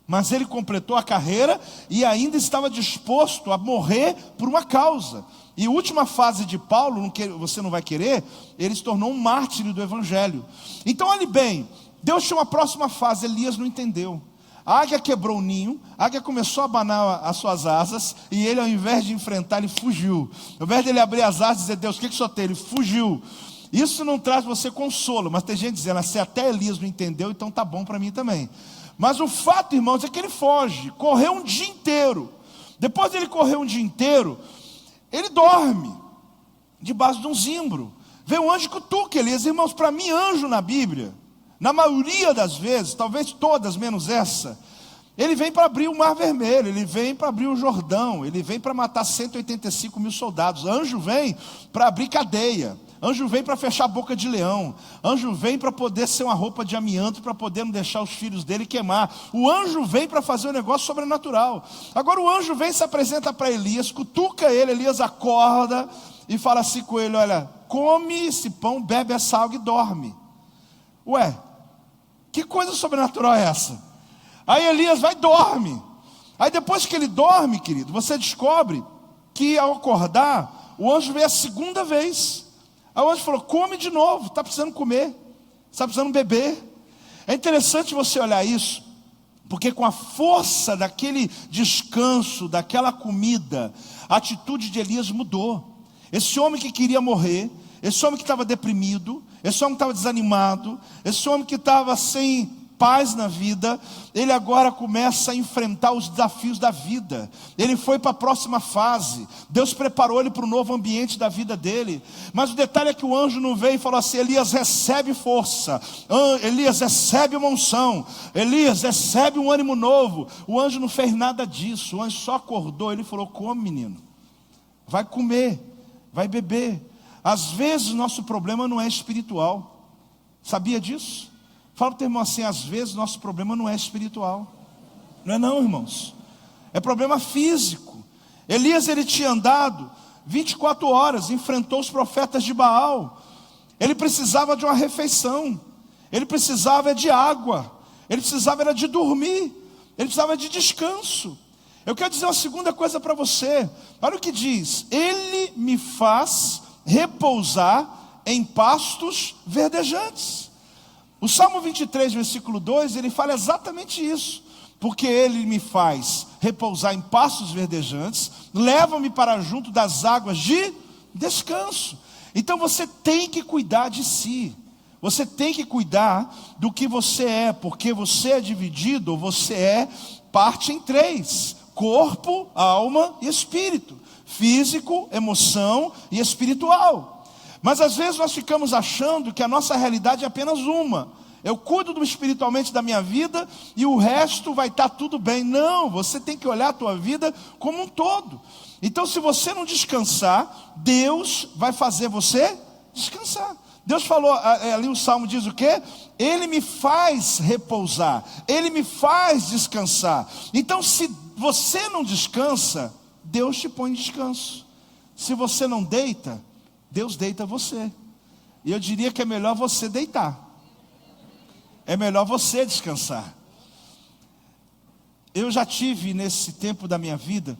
S1: mas ele completou a carreira e ainda estava disposto a morrer por uma causa. E a última fase de Paulo, você não vai querer, ele se tornou um mártir do evangelho. Então olhe bem, Deus tinha uma próxima fase. Elias não entendeu. A águia quebrou o ninho, a águia começou a abanar as suas asas, e ele, ao invés de enfrentar, ele fugiu. Ao invés de ele abrir as asas e dizer: Deus, o que o senhor tem? Ele fugiu. Isso não traz você consolo, mas tem gente dizendo: se até Elias não entendeu, então tá bom para mim também. Mas o fato, irmãos, é que ele foge, correu um dia inteiro. Depois dele correr um dia inteiro, ele dorme debaixo de um zimbro. Vem um anjo e cutuca Elias. Irmãos, para mim anjo na Bíblia, na maioria das vezes, talvez todas menos essa, ele vem para abrir o Mar Vermelho, ele vem para abrir o Jordão, ele vem para matar 185 mil soldados. Anjo vem para abrir cadeia, anjo vem para fechar a boca de leão, anjo vem para poder ser uma roupa de amianto, para poder não deixar os filhos dele queimar. O anjo vem para fazer um negócio sobrenatural. Agora o anjo vem, se apresenta para Elias, cutuca ele, Elias acorda e fala assim com ele: olha, come esse pão, bebe essa água e dorme. Ué, que coisa sobrenatural é essa? Aí Elias vai e dorme. Aí depois que ele dorme, querido, você descobre que ao acordar, o anjo veio a segunda vez. Aí o anjo falou: come de novo, está precisando comer, está precisando beber. É interessante você olhar isso, porque com a força daquele descanso, daquela comida, a atitude de Elias mudou. Esse homem que queria morrer, esse homem que estava deprimido, esse homem que estava desanimado, esse homem que estava sem paz na vida, ele agora começa a enfrentar os desafios da vida. Ele foi para a próxima fase. Deus preparou ele para o novo ambiente da vida dele. Mas o detalhe é que o anjo não veio e falou assim: Elias, recebe força, Elias, recebe uma unção, Elias, recebe um ânimo novo. O anjo não fez nada disso. O anjo só acordou. Ele falou: come, menino, vai comer, vai beber. Às vezes o nosso problema não é espiritual. Sabia disso? Fala para o teu irmão assim: às vezes nosso problema não é espiritual. Não é não, irmãos. É problema físico. Elias, ele tinha andado 24 horas, enfrentou os profetas de Baal. Ele precisava de uma refeição. Ele precisava de água. Ele precisava era de dormir. Ele precisava de descanso. Eu quero dizer uma segunda coisa para você. Olha o que diz: ele me faz repousar em pastos verdejantes. O Salmo 23, versículo 2, ele fala exatamente isso. Porque ele me faz repousar em pastos verdejantes, leva-me para junto das águas de descanso. Então você tem que cuidar de si. Você tem que cuidar do que você é, porque você é dividido, você é parte em três: corpo, alma e espírito. Físico, emoção e espiritual. Mas às vezes nós ficamos achando que a nossa realidade é apenas uma. Eu cuido espiritualmente da minha vida e o resto vai estar tudo bem. Não, você tem que olhar a tua vida como um todo. Então, se você não descansar, Deus vai fazer você descansar. Deus falou, ali o Salmo diz o quê? Ele me faz repousar, ele me faz descansar. Então, se você não descansa, Deus te põe em descanso. Se você não deita, Deus deita você. E eu diria que é melhor você deitar. É melhor você descansar. Eu já tive nesse tempo da minha vida,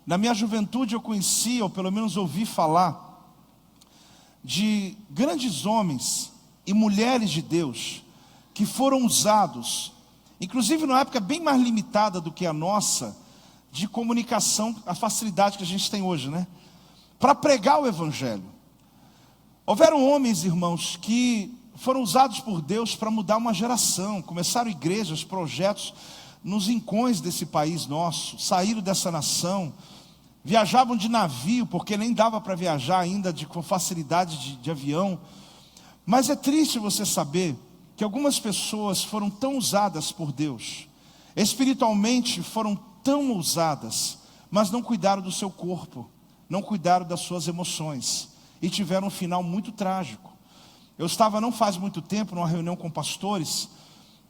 S1: na minha juventude eu conhecia, ou pelo menos ouvi falar, de grandes homens e mulheres de Deus, que foram usados, inclusive numa época bem mais limitada do que a nossa, de comunicação, a facilidade que a gente tem hoje, né? Para pregar o Evangelho. Houveram homens, irmãos, que foram usados por Deus para mudar uma geração. Começaram igrejas, projetos nos rincões desse país nosso. Saíram dessa nação. Viajavam de navio, porque nem dava para viajar ainda com facilidade de avião. Mas é triste você saber que algumas pessoas foram tão usadas por Deus. Espiritualmente foram tão usadas, mas não cuidaram do seu corpo. Não cuidaram das suas emoções. E tiveram um final muito trágico. Eu estava não faz muito tempo numa reunião com pastores,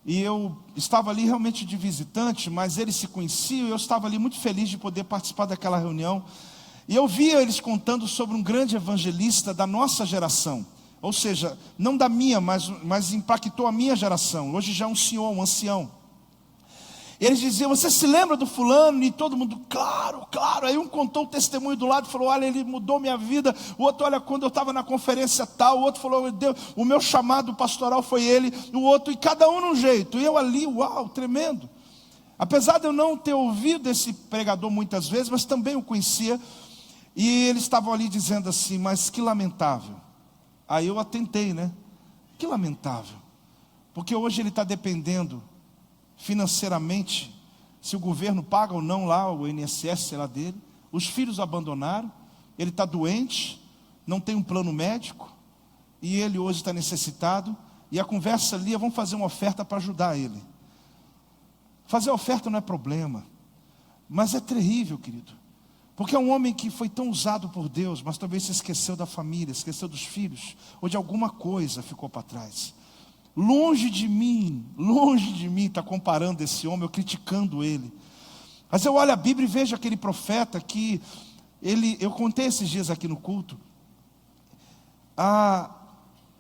S1: e eu estava ali realmente de visitante, mas eles se conheciam, e eu estava ali muito feliz de poder participar daquela reunião. E eu via eles contando sobre um grande evangelista da nossa geração, ou seja, não da minha, mas impactou a minha geração. Hoje já é um senhor, um ancião. Eles diziam: você se lembra do fulano? E todo mundo: claro, claro. Aí um contou o testemunho do lado e falou: olha, ele mudou minha vida. O outro: olha, quando eu estava na conferência tal. O outro falou: Deus, o meu chamado pastoral foi ele. O outro, e cada um num jeito. E eu ali, uau, tremendo. Apesar de eu não ter ouvido esse pregador muitas vezes, mas também o conhecia. E eles estavam ali dizendo assim: mas que lamentável. Aí eu atentei, né? Que lamentável. Porque hoje ele está dependendo financeiramente, se o governo paga ou não lá, o INSS, sei lá dele. Os filhos abandonaram, ele está doente, não tem um plano médico, e ele hoje está necessitado, e a conversa ali é: vamos fazer uma oferta para ajudar ele. Fazer oferta não é problema, mas é terrível, querido, porque é um homem que foi tão usado por Deus, mas talvez se esqueceu da família, esqueceu dos filhos, ou de alguma coisa ficou para trás. Longe de mim estar comparando esse homem, ou criticando ele. Mas eu olho a Bíblia e vejo aquele profeta que eu contei esses dias aqui no culto. A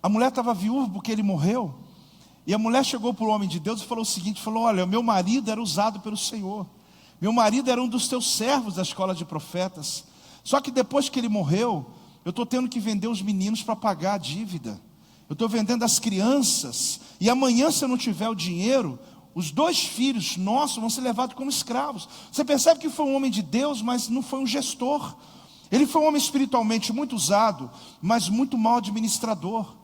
S1: mulher estava viúva porque ele morreu. E a mulher chegou para o homem de Deus e falou o seguinte: falou: olha, meu marido era usado pelo Senhor. Meu marido era um dos teus servos da escola de profetas. Só que depois que ele morreu, eu estou tendo que vender os meninos para pagar a dívida. Eu estou vendendo as crianças. E amanhã, se eu não tiver o dinheiro, os 2 filhos nossos vão ser levados como escravos. Você percebe que foi um homem de Deus, mas não foi um gestor. Ele foi um homem espiritualmente muito usado, mas muito mal administrador.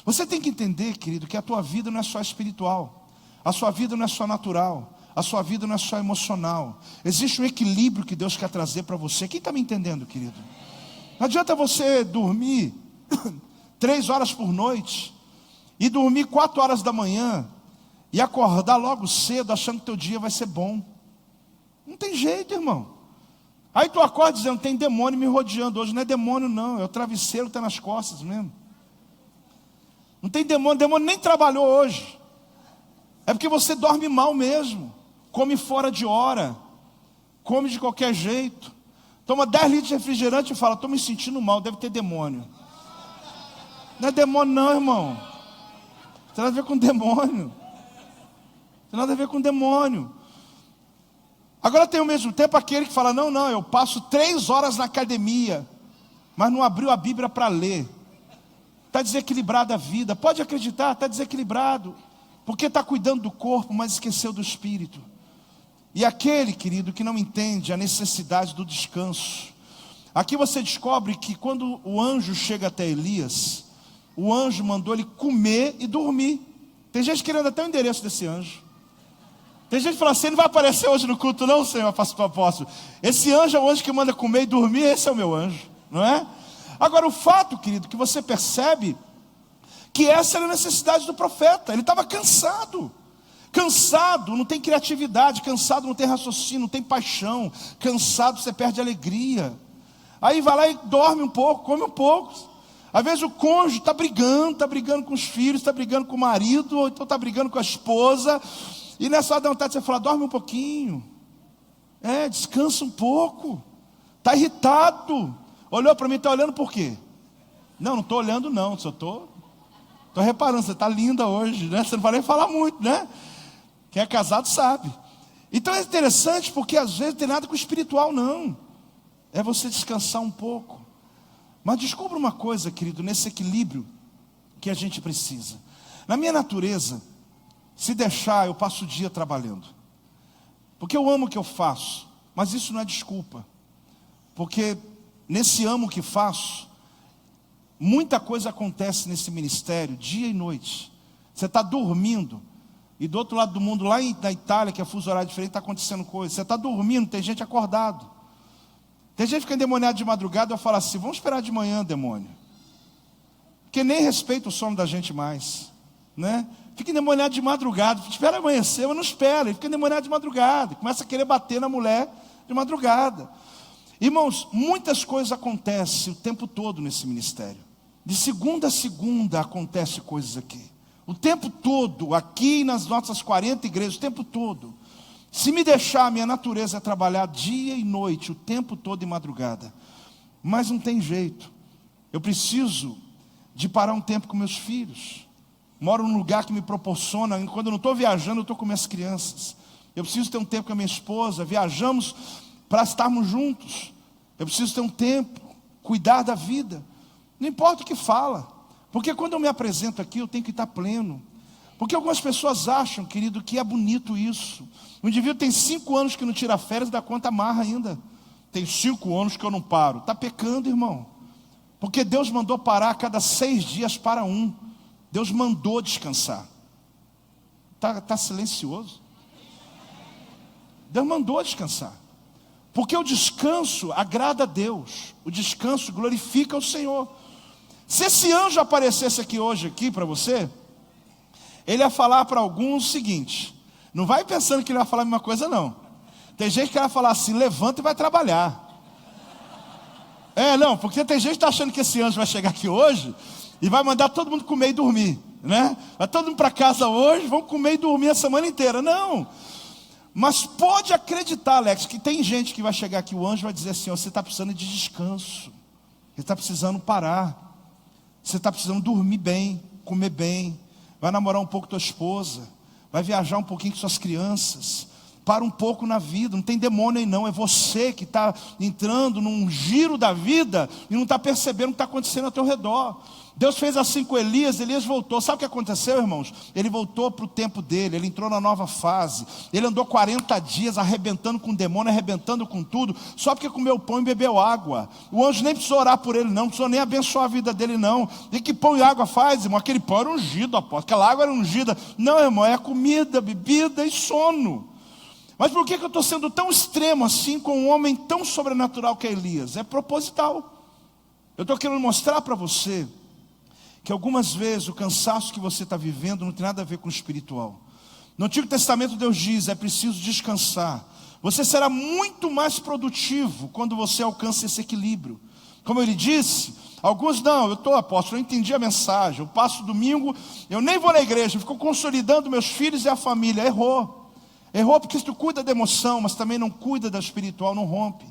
S1: Você tem que entender, querido, que a tua vida não é só espiritual. A sua vida não é só natural. A sua vida não é só emocional. Existe um equilíbrio que Deus quer trazer para você. Quem está me entendendo, querido? Não adianta você dormir 3 horas por noite e dormir 4 horas da manhã e acordar logo cedo achando que teu dia vai ser bom. Não tem jeito, irmão. Aí tu acorda dizendo: tem demônio me rodeando hoje. Não é demônio não, é o travesseiro que está nas costas mesmo. Não tem demônio nem trabalhou hoje. É porque você dorme mal mesmo. Come fora de hora. Come de qualquer jeito. Toma 10 litros de refrigerante e fala: estou me sentindo mal, deve ter demônio. Não é demônio não, irmão. Não tem nada a ver com demônio. Não tem nada a ver com demônio. Agora tem ao mesmo tempo aquele que fala: não, eu passo 3 horas na academia, mas não abriu a Bíblia para ler. Está desequilibrada a vida. Pode acreditar, está desequilibrado. Porque está cuidando do corpo, mas esqueceu do espírito. E aquele, querido, que não entende a necessidade do descanso. Aqui você descobre que quando o anjo chega até Elias, o anjo mandou ele comer e dormir. Tem gente querendo até o endereço desse anjo. Tem gente que fala assim: ele não vai aparecer hoje no culto não, Senhor, pastor apóstolo. Esse anjo é o anjo que manda comer e dormir, esse é o meu anjo, não é? Agora o fato, querido, que você percebe que essa era a necessidade do profeta. Ele estava cansado. Cansado não tem criatividade, cansado não tem raciocínio, não tem paixão. Cansado você perde alegria. Aí vai lá e dorme um pouco, come um pouco. Às vezes o cônjuge está brigando com os filhos, está brigando com o marido, ou então está brigando com a esposa. E nessa hora dá vontade de você falar: dorme um pouquinho. Descansa um pouco. Está irritado. Olhou para mim, está olhando por quê? Não estou olhando não, só estou reparando, você está linda hoje, né? Você não vai nem falar muito, né? Quem é casado sabe. Então é interessante porque às vezes não tem nada com o espiritual não. É você descansar um pouco. Mas descubra uma coisa, querido, nesse equilíbrio que a gente precisa. Na minha natureza, se deixar, eu passo o dia trabalhando. Porque eu amo o que eu faço, mas isso não é desculpa. Porque nesse amo que faço, muita coisa acontece nesse ministério, dia e noite. Você está dormindo, e do outro lado do mundo, lá na Itália, que é fuso horário diferente, está acontecendo coisa. Você está dormindo, tem gente acordado. Tem gente que fica endemoniado de madrugada. Eu falo assim: vamos esperar de manhã, demônio. Porque nem respeita o sono da gente mais, né? Fica endemoniado de madrugada. Espera amanhecer, mas não espera. Ele fica endemoniado de madrugada. Começa a querer bater na mulher de madrugada. Irmãos, muitas coisas acontecem o tempo todo nesse ministério. De segunda a segunda acontecem coisas aqui. O tempo todo, aqui nas nossas 40 igrejas, o tempo todo. Se me deixar, a minha natureza é trabalhar dia e noite, o tempo todo e madrugada. Mas não tem jeito. Eu preciso de parar um tempo com meus filhos. Moro num lugar que me proporciona, quando eu não estou viajando, eu estou com minhas crianças. Eu preciso ter um tempo com a minha esposa, viajamos para estarmos juntos. Eu preciso ter um tempo, cuidar da vida. Não importa o que fala. Porque quando eu me apresento aqui, eu tenho que estar pleno. Porque algumas pessoas acham, querido, que é bonito isso. O indivíduo tem 5 anos que não tira férias, dá conta amarra ainda. Tem 5 anos que eu não paro. Está pecando, irmão. Porque Deus mandou parar a cada 6 dias para um. Deus mandou descansar. Está silencioso? Deus mandou descansar. Porque o descanso agrada a Deus. O descanso glorifica o Senhor. Se esse anjo aparecesse aqui hoje para você, ele ia falar para alguns o seguinte: não vai pensando que ele vai falar a mesma coisa não. Tem gente que vai falar assim: levanta e vai trabalhar. Não, porque tem gente que está achando que esse anjo vai chegar aqui hoje e vai mandar todo mundo comer e dormir, né? Vai todo mundo para casa hoje, vão comer e dormir a semana inteira. Não. Mas pode acreditar, Alex, que tem gente que vai chegar aqui, o anjo vai dizer assim: ó, você está precisando de descanso, você está precisando parar, você está precisando dormir bem, comer bem, vai namorar um pouco com tua esposa, vai viajar um pouquinho com suas crianças, para um pouco na vida. Não tem demônio aí não, é você que está entrando num giro da vida e não está percebendo o que está acontecendo ao teu redor. Deus fez assim com Elias. Elias voltou. Sabe o que aconteceu, irmãos? Ele voltou para o tempo dele, ele entrou na nova fase. Ele andou 40 dias arrebentando com o demônio, arrebentando com tudo, só porque comeu pão e bebeu água. O anjo nem precisou orar por ele não, precisou nem abençoar a vida dele não. E que pão e água faz, irmão? Aquele pão era ungido, apóstolo. Aquela água era ungida. Não, irmão, é comida, bebida e sono. Mas por que eu estou sendo tão extremo assim com um homem tão sobrenatural que é Elias? É proposital. Eu estou querendo mostrar para você que algumas vezes o cansaço que você está vivendo não tem nada a ver com o espiritual. No Antigo Testamento Deus diz: é preciso descansar. Você será muito mais produtivo quando você alcança esse equilíbrio. Como ele disse, alguns não, eu estou apóstolo, eu entendi a mensagem, eu passo domingo, eu nem vou na igreja, eu fico consolidando meus filhos e a família. Errou porque tu cuida da emoção, mas também não cuida da espiritual, não rompe.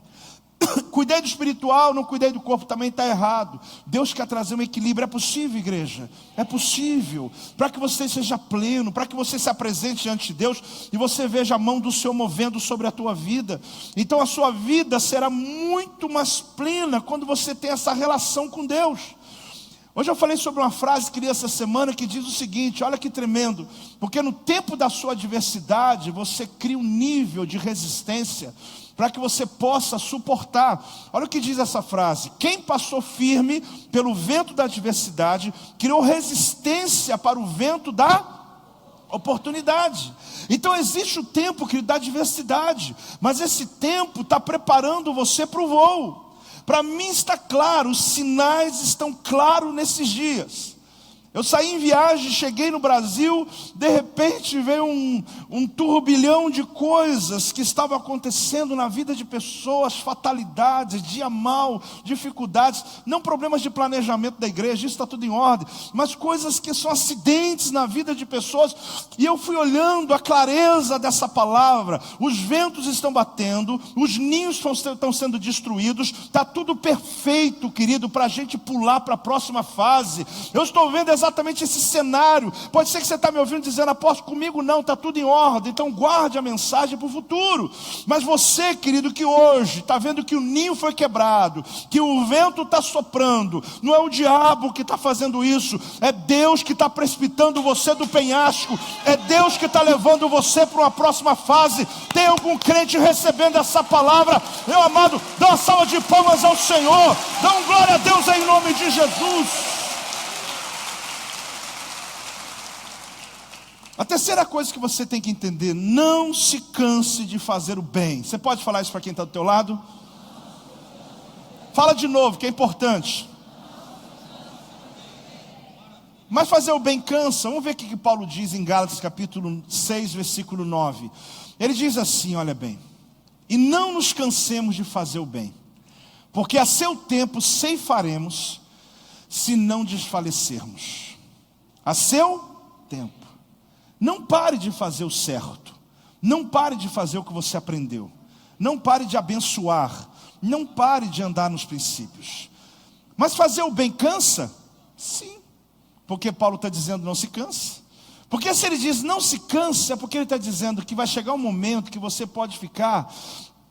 S1: Cuidei do espiritual, não cuidei do corpo, também está errado. Deus quer trazer um equilíbrio. É possível, igreja? É possível. Para que você seja pleno, para que você se apresente diante de Deus e você veja a mão do Senhor movendo sobre a tua vida. Então a sua vida será muito mais plena quando você tem essa relação com Deus. Hoje eu falei sobre uma frase que li essa semana que diz o seguinte: olha que tremendo. Porque no tempo da sua adversidade você cria um nível de resistência para que você possa suportar. Olha o que diz essa frase: quem passou firme pelo vento da adversidade criou resistência para o vento da oportunidade. Então existe o tempo, querido, da adversidade, mas esse tempo está preparando você para o voo. Para mim está claro, os sinais estão claros nesses dias. Eu saí em viagem, cheguei no Brasil, de repente veio um turbilhão de coisas que estavam acontecendo na vida de pessoas, fatalidades, dia mal, dificuldades, não problemas de planejamento da igreja, isso está tudo em ordem, mas coisas que são acidentes na vida de pessoas, e eu fui olhando a clareza dessa palavra. Os ventos estão batendo, os ninhos estão sendo destruídos, está tudo perfeito, querido, para a gente pular para a próxima fase. Eu estou vendo exatamente esse cenário. Pode ser que você está me ouvindo dizendo: apóstolo, comigo não, está tudo em ordem. Então guarde a mensagem para o futuro. Mas você, querido, que hoje está vendo que o ninho foi quebrado, que o vento está soprando, não é o diabo que está fazendo isso, é Deus que está precipitando você do penhasco, é Deus que está levando você para uma próxima fase. Tem algum crente recebendo essa palavra? Meu amado, dá uma salva de palmas ao Senhor, dá um glória a Deus em nome de Jesus. A terceira coisa que você tem que entender: não se canse de fazer o bem. Você pode falar isso para quem está do teu lado? Fala de novo, que é importante. Mas fazer o bem cansa. Vamos ver o que Paulo diz em Gálatas capítulo 6, versículo 9. Ele diz assim, olha bem: e não nos cansemos de fazer o bem, porque a seu tempo ceifaremos, se não desfalecermos. A seu tempo. Não pare de fazer o certo. Não pare de fazer o que você aprendeu. Não pare de abençoar. Não pare de andar nos princípios. Mas fazer o bem cansa? Sim. Porque Paulo está dizendo: não se canse. Porque se ele diz não se canse, é porque ele está dizendo que vai chegar um momento que você pode ficar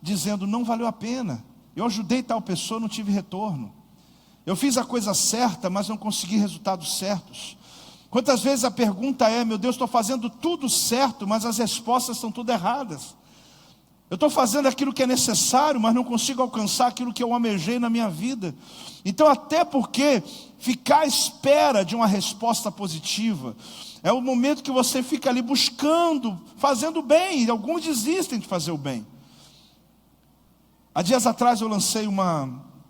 S1: dizendo: não valeu a pena. Eu ajudei tal pessoa, não tive retorno. Eu fiz a coisa certa, mas não consegui resultados certos. Quantas vezes a pergunta é: meu Deus, estou fazendo tudo certo, mas as respostas são tudo erradas. Eu estou fazendo aquilo que é necessário, mas não consigo alcançar aquilo que eu almejei na minha vida. Então, até porque ficar à espera de uma resposta positiva é o momento que você fica ali buscando, fazendo bem, e alguns desistem de fazer o bem. Há dias atrás eu lancei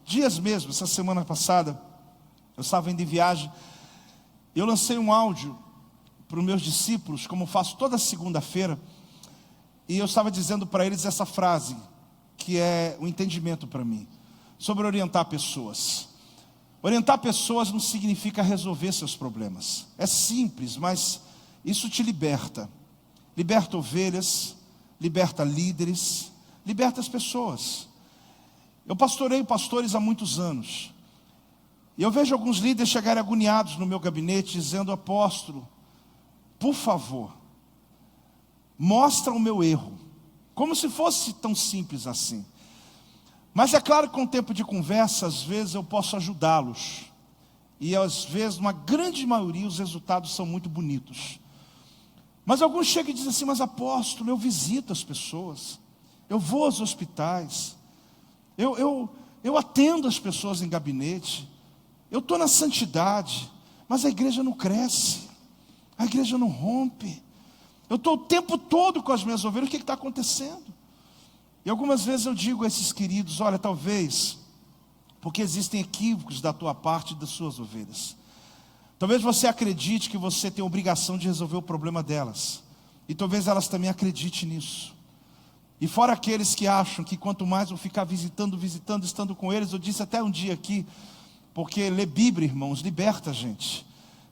S1: dias mesmo, essa semana passada, Eu estava indo em viagem, eu lancei um áudio para os meus discípulos, como faço toda segunda-feira, e eu estava dizendo para eles essa frase, que é um entendimento para mim, sobre orientar pessoas. Orientar pessoas não significa resolver seus problemas. É simples, mas isso te liberta. Liberta ovelhas, liberta líderes, liberta as pessoas. Eu pastoreio pastores há muitos anos. E eu vejo alguns líderes chegarem agoniados no meu gabinete, dizendo: apóstolo, por favor, mostra o meu erro. Como se fosse tão simples assim. Mas é claro que com o tempo de conversa, às vezes eu posso ajudá-los. E às vezes, numa grande maioria, os resultados são muito bonitos. Mas alguns chegam e dizem assim: mas apóstolo, eu visito as pessoas, eu vou aos hospitais, eu atendo as pessoas em gabinete, eu estou na santidade, mas a igreja não cresce, a igreja não rompe, eu estou o tempo todo com as minhas ovelhas, o que está acontecendo? E algumas vezes eu digo a esses queridos: olha, talvez, porque existem equívocos da tua parte e das suas ovelhas. Talvez você acredite que você tem a obrigação de resolver o problema delas. E talvez elas também acreditem nisso. E fora aqueles que acham que quanto mais eu ficar visitando, estando com eles, eu disse até um dia aqui, porque ler Bíblia, irmãos, liberta a gente.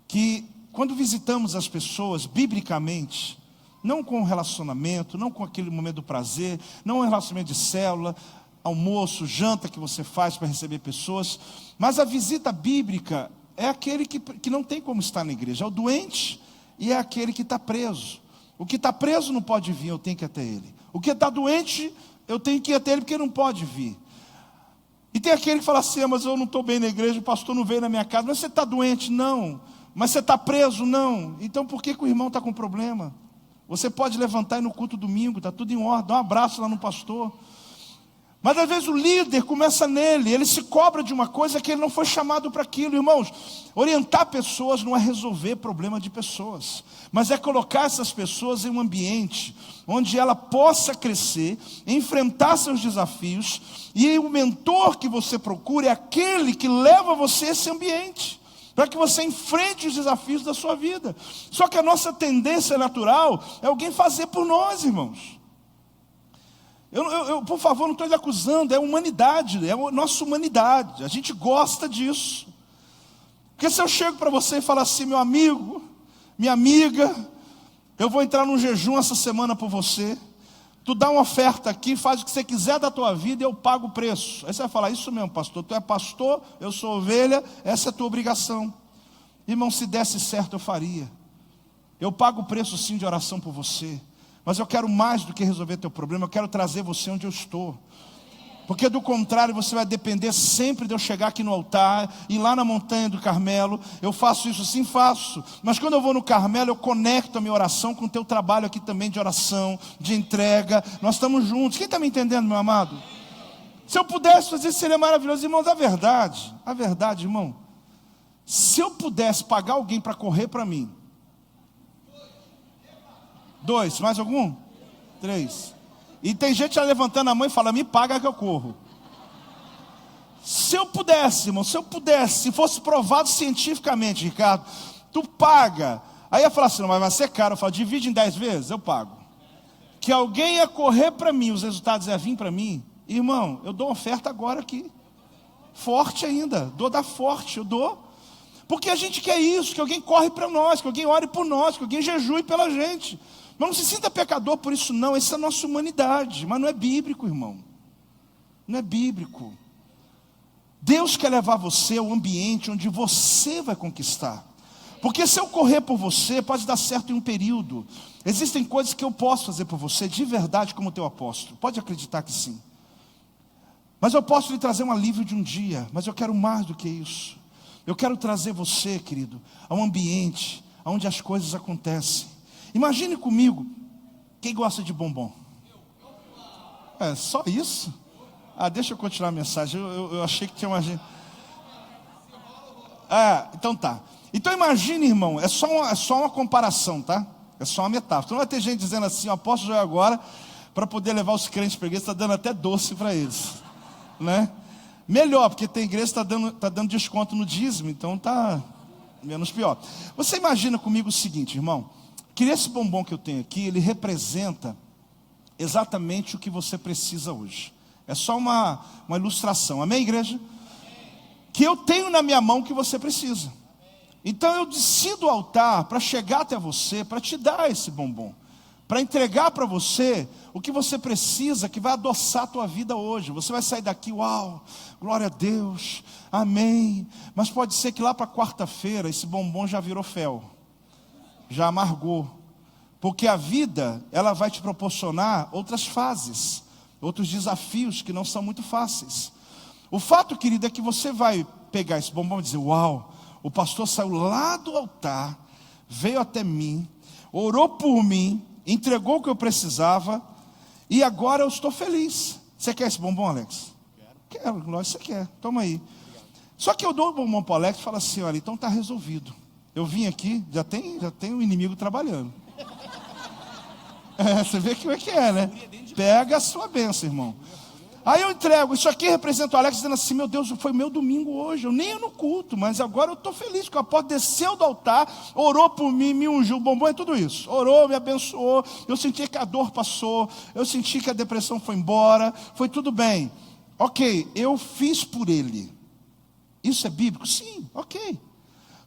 S1: Que quando visitamos as pessoas, biblicamente, não com relacionamento, não com aquele momento do prazer, não um relacionamento de célula, almoço, janta que você faz para receber pessoas, mas a visita bíblica é aquele que não tem como estar na igreja, é o doente e é aquele que está preso. O que está preso não pode vir, eu tenho que ir até ele. O que está doente, eu tenho que ir até ele porque não pode vir. E tem aquele que fala assim: mas eu não estou bem na igreja, o pastor não veio na minha casa. Mas você está doente? Não. Mas você está preso? Não. Então por que o irmão está com problema? Você pode levantar e ir no culto domingo, está tudo em ordem, dá um abraço lá no pastor. Mas às vezes o líder começa nele, ele se cobra de uma coisa que ele não foi chamado para aquilo. Irmãos, orientar pessoas não é resolver problema de pessoas, mas é colocar essas pessoas em um ambiente onde ela possa crescer, enfrentar seus desafios, e o mentor que você procura é aquele que leva você a esse ambiente, para que você enfrente os desafios da sua vida. Só que a nossa tendência natural é alguém fazer por nós, irmãos. Eu, por favor, não estou lhe acusando, é humanidade, é a nossa humanidade, a gente gosta disso. Porque se eu chego para você e falo assim: meu amigo, minha amiga, eu vou entrar num jejum essa semana por você, tu dá uma oferta aqui, faz o que você quiser da tua vida e eu pago o preço. Aí você vai falar: isso mesmo, pastor, tu é pastor, eu sou ovelha, essa é a tua obrigação. Irmão, se desse certo eu faria. Eu pago o preço sim de oração por você. Mas eu quero mais do que resolver teu problema, eu quero trazer você onde eu estou. Porque do contrário você vai depender sempre de eu chegar aqui no altar, ir lá na montanha do Carmelo. Eu faço isso, sim, faço. Mas quando eu vou no Carmelo, eu conecto a minha oração com o teu trabalho aqui também de oração, de entrega. Nós estamos juntos. Quem está me entendendo, meu amado? Se eu pudesse fazer isso, seria maravilhoso. Irmãos, a verdade, irmão, se eu pudesse pagar alguém para correr para mim, 2, mais algum? 3. E tem gente já levantando a mão e fala: me paga que eu corro. Se eu pudesse, irmão, se fosse provado cientificamente, Ricardo, tu paga. Aí ia falar assim: não, mas vai ser caro. Eu falo: divide em 10 vezes, eu pago. Que alguém ia correr para mim, os resultados iam vir para mim. Irmão, eu dou oferta agora aqui. Forte ainda, dou forte, eu dou. Porque a gente quer isso, que alguém corre para nós, que alguém ore por nós, que alguém jejue pela gente. Mas não se sinta pecador por isso não, essa é a nossa humanidade, mas não é bíblico, irmão. Não é bíblico. Deus quer levar você ao ambiente onde você vai conquistar. Porque se eu correr por você, pode dar certo em um período. Existem coisas que eu posso fazer por você de verdade como teu apóstolo, pode acreditar que sim. Mas eu posso lhe trazer um alívio de um dia, mas eu quero mais do que isso. Eu quero trazer você, querido, a um ambiente onde as coisas acontecem. Imagine comigo, quem gosta de bombom? É só isso? Deixa eu continuar a mensagem, eu achei que tinha uma gente... então tá. Então imagine, irmão, é só uma comparação, tá? É só uma metáfora. Então vai ter gente dizendo assim: o apóstolo já agora, para poder levar os crentes para a igreja, está dando até doce para eles, né? Melhor, porque tem igreja que tá dando desconto no dízimo, então tá menos pior. Você imagina comigo o seguinte, irmão, que esse bombom que eu tenho aqui, ele representa exatamente o que você precisa hoje. É só uma ilustração, amém, igreja? Que eu tenho na minha mão o que você precisa. Então eu desci do altar para chegar até você, para te dar esse bombom, para entregar para você o que você precisa, que vai adoçar a tua vida hoje. Você vai sair daqui, uau, glória a Deus, amém. Mas pode ser que lá para quarta-feira esse bombom já virou fel, já amargou. Porque a vida, ela vai te proporcionar outras fases, outros desafios que não são muito fáceis. O fato, querido, é que você vai pegar esse bombom e dizer, uau, o pastor saiu lá do altar, veio até mim, orou por mim, entregou o que eu precisava, e agora eu estou feliz. Você quer esse bombom, Alex? Quero, lógico que você quer, toma aí. Só que eu dou o bombom para o Alex e falo assim, olha, então está resolvido. Eu vim aqui, já tem um inimigo trabalhando. Você vê como é que é, né? Pega a sua bênção, irmão. Aí eu entrego, isso aqui representa o Alex dizendo assim, meu Deus, foi meu domingo hoje, eu nem ia no culto, mas agora eu estou feliz, porque o apóstolo desceu do altar, orou por mim, me ungiu, o bombom é tudo isso, orou, me abençoou, eu senti que a dor passou, eu senti que a depressão foi embora, foi tudo bem. Ok, eu fiz por ele. Isso é bíblico? Sim, ok.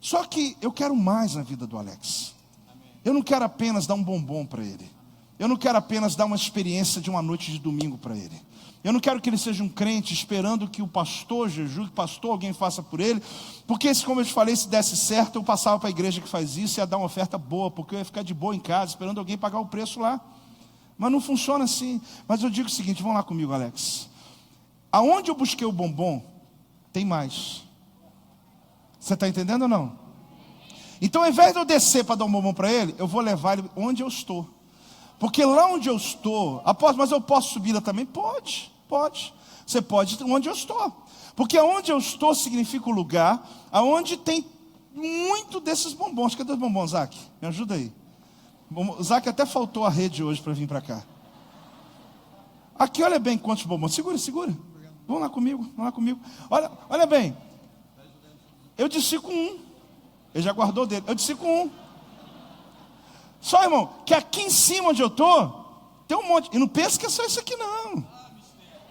S1: Só que eu quero mais na vida do Alex. Eu não quero apenas dar um bombom para ele. Eu não quero apenas dar uma experiência de uma noite de domingo para ele. Eu não quero que ele seja um crente esperando que o pastor jejue, que o pastor alguém faça por ele. Porque como eu te falei, se desse certo, eu passava para a igreja que faz isso e ia dar uma oferta boa, porque eu ia ficar de boa em casa, esperando alguém pagar o preço lá. Mas não funciona assim. Mas eu digo o seguinte, vão lá comigo, Alex. Aonde eu busquei o bombom, tem mais. Você está entendendo ou não? Então, ao invés de eu descer para dar um bombom para ele, eu vou levar ele onde eu estou. Porque lá onde eu estou, mas eu posso subir lá também? Pode. Você pode ir onde eu estou. Porque onde eu estou significa o lugar aonde tem muito desses bombons. Cadê os bombons, Zac? Me ajuda aí. O Zac até faltou a rede hoje para vir para cá. Aqui, olha bem quantos bombons. Segura. Vamos lá comigo. Olha bem. Eu desci com um. Ele já guardou dele. Eu desci com um. Só, irmão, que aqui em cima onde eu estou, tem um monte. E não pensa que é só isso aqui, não.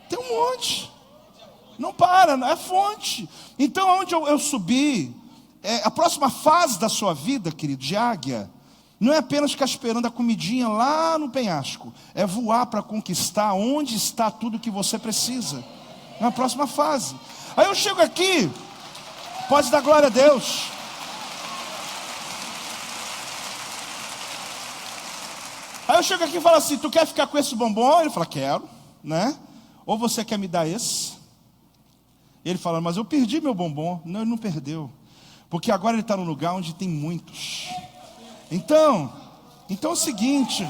S1: Tem um monte. Não para, é fonte. Então, onde eu subi, a próxima fase da sua vida, querido, de águia, não é apenas ficar esperando a comidinha lá no penhasco. É voar para conquistar onde está tudo que você precisa. Na próxima fase. Aí eu chego aqui, pode dar glória a Deus. Aí eu chego aqui e falo assim, tu quer ficar com esse bombom? Ele fala, quero, né? Ou você quer me dar esse? Ele fala, mas eu perdi meu bombom. Não, ele não perdeu. Porque agora ele está num lugar onde tem muitos. Então é o seguinte,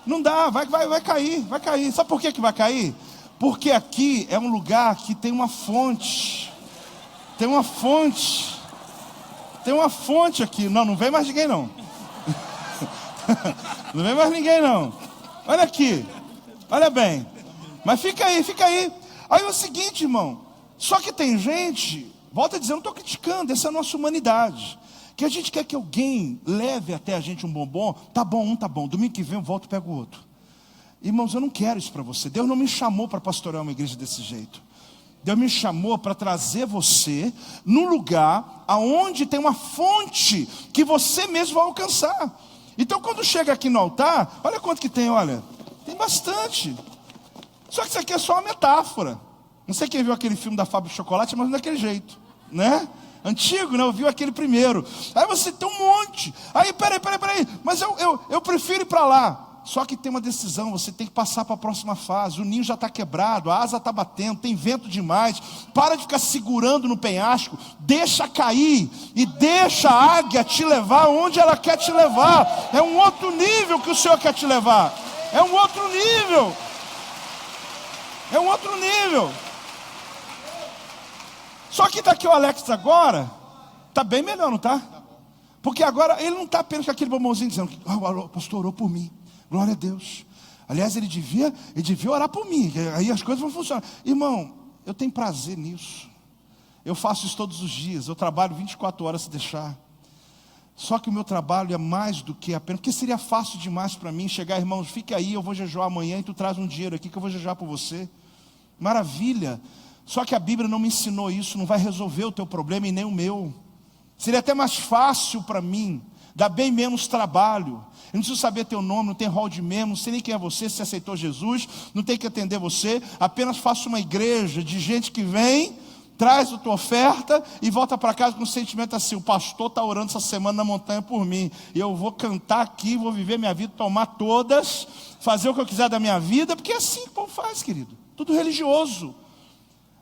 S1: não dá, vai cair. Sabe por que vai cair? Porque aqui é um lugar que tem uma fonte. Tem uma fonte aqui. Não vem mais ninguém não. Não vem mais ninguém não. Olha aqui, olha bem. Mas fica aí. Aí é o seguinte, irmão. Só que tem gente, volta a dizer, eu não estou criticando, essa é a nossa humanidade. Que a gente quer que alguém leve até a gente um bombom. Tá bom, domingo que vem eu volto e pego o outro. Irmãos, eu não quero isso para você. Deus não me chamou para pastorear uma igreja desse jeito. Deus me chamou para trazer você num lugar aonde tem uma fonte que você mesmo vai alcançar. Então quando chega aqui no altar, olha quanto que tem, olha. Tem bastante. Só que isso aqui é só uma metáfora. Não sei quem viu aquele filme da Fábrica de Chocolate, mas não daquele jeito, né? Antigo, né? Eu vi aquele primeiro. Aí você tem um monte. Aí, peraí. Mas eu prefiro ir para lá. Só que tem uma decisão, você tem que passar para a próxima fase. O ninho já está quebrado, a asa está batendo, tem vento demais. Para de ficar segurando no penhasco. Deixa cair e deixa a águia te levar onde ela quer te levar. É um outro nível que o Senhor quer te levar. É um outro nível. Só que está aqui o Alex agora, está bem melhor, não está? Porque agora ele não está apenas com aquele bombonzinho dizendo, o pastor orou por mim. Glória a Deus. Aliás, ele devia orar por mim, aí as coisas vão funcionar. Irmão, Eu tenho prazer nisso. Eu faço isso todos os dias. Eu trabalho 24 horas se deixar. Só que o meu trabalho é mais do que apenas... Porque seria fácil demais para mim chegar, irmãos, fique aí, eu vou jejuar amanhã e tu traz um dinheiro aqui que eu vou jejuar por você. Maravilha. Só que a Bíblia não me ensinou isso, não vai resolver o teu problema e nem o meu. Seria até mais fácil para mim, dá bem menos trabalho. Eu não preciso saber teu nome, não tem rol de membro, não sei nem quem é você, se aceitou Jesus, não tem que atender você. Apenas faço uma igreja de gente que vem, traz a tua oferta e volta para casa com um sentimento assim: o pastor está orando essa semana na montanha por mim, e eu vou cantar aqui, vou viver minha vida, tomar todas, fazer o que eu quiser da minha vida, porque é assim que o povo faz, querido, tudo religioso.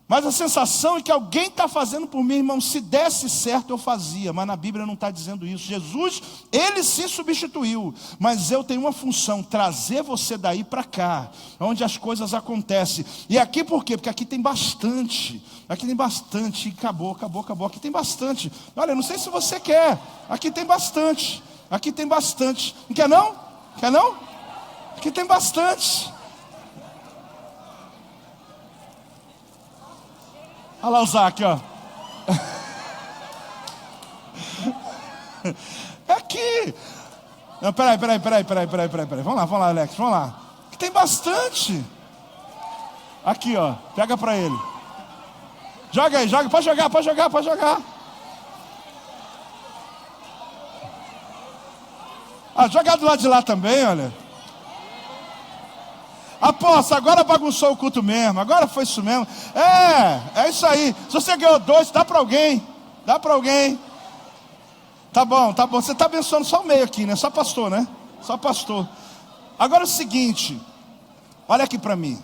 S1: Mas a sensação é que alguém está fazendo por mim, irmão. Se desse certo eu fazia, mas na Bíblia não está dizendo isso. Jesus, ele se substituiu, mas eu tenho uma função: trazer você daí para cá, onde as coisas acontecem. E aqui por quê? Porque aqui tem bastante. Aqui tem bastante. Acabou. Aqui tem bastante. Olha, não sei se você quer. Aqui tem bastante. Aqui tem bastante. Não quer não? Quer não? Aqui tem bastante. Olha lá o Zac, ó. É aqui. Não, peraí. Vamos lá, Alex, vamos lá. Aqui tem bastante. Aqui, ó. Pega pra ele. Joga aí, pode jogar. Ah, joga do lado de lá também, olha. Aposto, agora bagunçou o culto mesmo, agora foi isso mesmo. É isso aí. Se você ganhou 2, dá para alguém. Tá bom. Você está abençoando só o meio aqui, né? Só pastor, né? Só pastor. Agora é o seguinte, olha aqui para mim.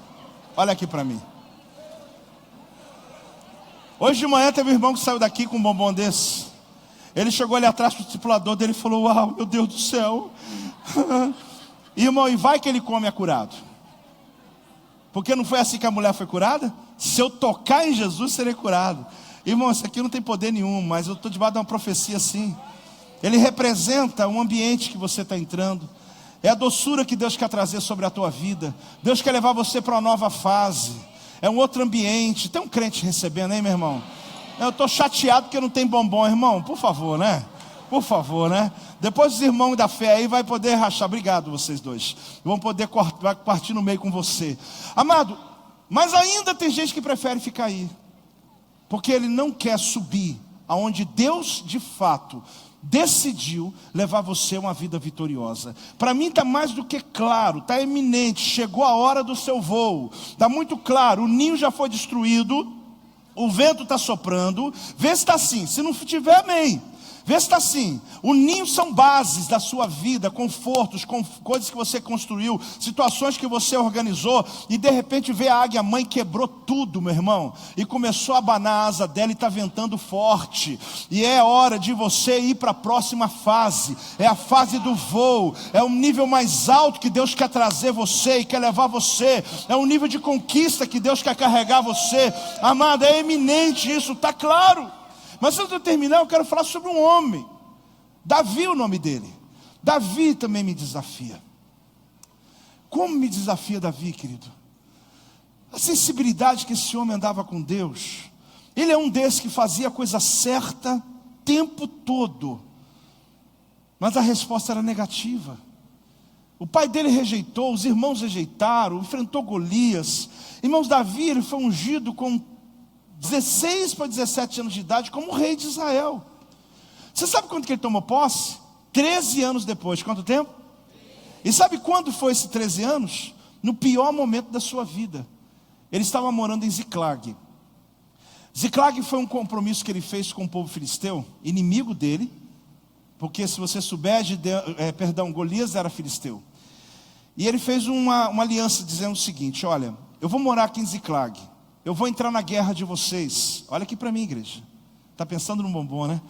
S1: Hoje de manhã teve um irmão que saiu daqui com um bombom desse. Ele chegou ali atrás pro discipulador dele e falou: uau, meu Deus do céu. Irmão, e vai que ele come é curado. Porque não foi assim que a mulher foi curada? Se eu tocar em Jesus, serei curado. Irmão, isso aqui não tem poder nenhum, mas eu estou debaixo de uma profecia assim. Ele representa um ambiente que você está entrando. É a doçura que Deus quer trazer sobre a tua vida. Deus quer levar você para uma nova fase. É um outro ambiente. Tem um crente recebendo, hein, meu irmão? Eu estou chateado porque não tem bombom, irmão. Por favor, né? Depois os irmãos da fé aí vai poder rachar. Obrigado vocês dois. Vão poder partir no meio com você. Amado, mas ainda tem gente que prefere ficar aí. Porque ele não quer subir aonde Deus de fato decidiu levar você a uma vida vitoriosa. Para mim está mais do que claro, está eminente. Chegou a hora do seu voo. Está muito claro, o ninho já foi destruído. O vento está soprando. Vê se está assim, se não tiver, amém. Vê se está assim. O ninho são bases da sua vida, confortos, coisas que você construiu, situações que você organizou, e de repente vê a águia mãe, quebrou tudo, meu irmão, e começou a abanar a asa dela e está ventando forte. E é hora de você ir para a próxima fase. É a fase do voo. É um nível mais alto que Deus quer trazer você e quer levar você. É um nível de conquista que Deus quer carregar você. Amado, é eminente isso, está claro. Mas antes de eu terminar, eu quero falar sobre um homem. Davi, o nome dele. Davi também me desafia. Como me desafia Davi, querido? A sensibilidade que esse homem andava com Deus. Ele é um desses que fazia a coisa certa o tempo todo. Mas a resposta era negativa. O pai dele rejeitou, os irmãos rejeitaram, enfrentou Golias. Irmãos, Davi, ele foi ungido com 16 para 17 anos de idade como rei de Israel. Você sabe quando que ele tomou posse? 13 anos depois. Quanto tempo? E sabe quando foi esses 13 anos? No pior momento da sua vida. Ele estava morando em Ziclag. Ziclag foi um compromisso que ele fez com o povo filisteu, inimigo dele, porque se você souber, Golias era filisteu. E ele fez uma aliança dizendo o seguinte: olha, eu vou morar aqui em Ziclag. Eu vou entrar na guerra de vocês. Olha aqui para mim, igreja. Está pensando num bombom, né?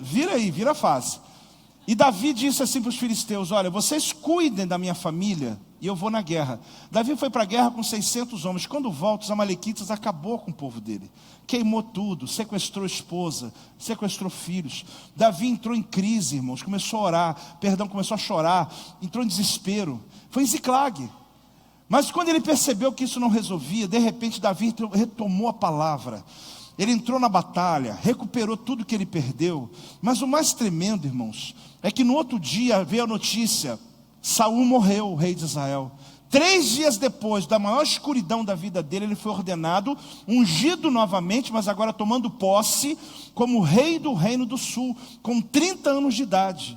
S1: Vira aí, vira a fase. E Davi disse assim para os filisteus: olha, vocês cuidem da minha família e eu vou na guerra. Davi foi para a guerra com 600 homens. Quando volta, os amalequitas acabou com o povo dele. Queimou tudo, sequestrou esposa, sequestrou filhos. Davi entrou em crise, irmãos. Começou a chorar, entrou em desespero. Foi em Ziclag. Mas quando ele percebeu que isso não resolvia, de repente Davi retomou a palavra. Ele entrou na batalha, recuperou tudo que ele perdeu. Mas o mais tremendo, irmãos, é que no outro dia veio a notícia: Saul morreu, o rei de Israel. 3 dias depois da maior escuridão da vida dele, ele foi ordenado, ungido novamente, mas agora tomando posse como rei do reino do sul, com 30 anos de idade.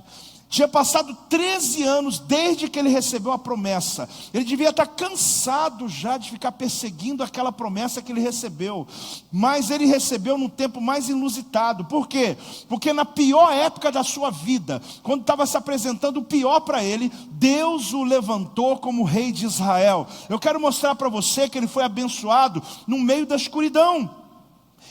S1: Tinha passado 13 anos desde que ele recebeu a promessa. Ele devia estar cansado já de ficar perseguindo aquela promessa que ele recebeu. Mas ele recebeu num tempo mais inusitado. Por quê? Porque na pior época da sua vida, quando estava se apresentando o pior para ele, Deus o levantou como rei de Israel. Eu quero mostrar para você que ele foi abençoado no meio da escuridão.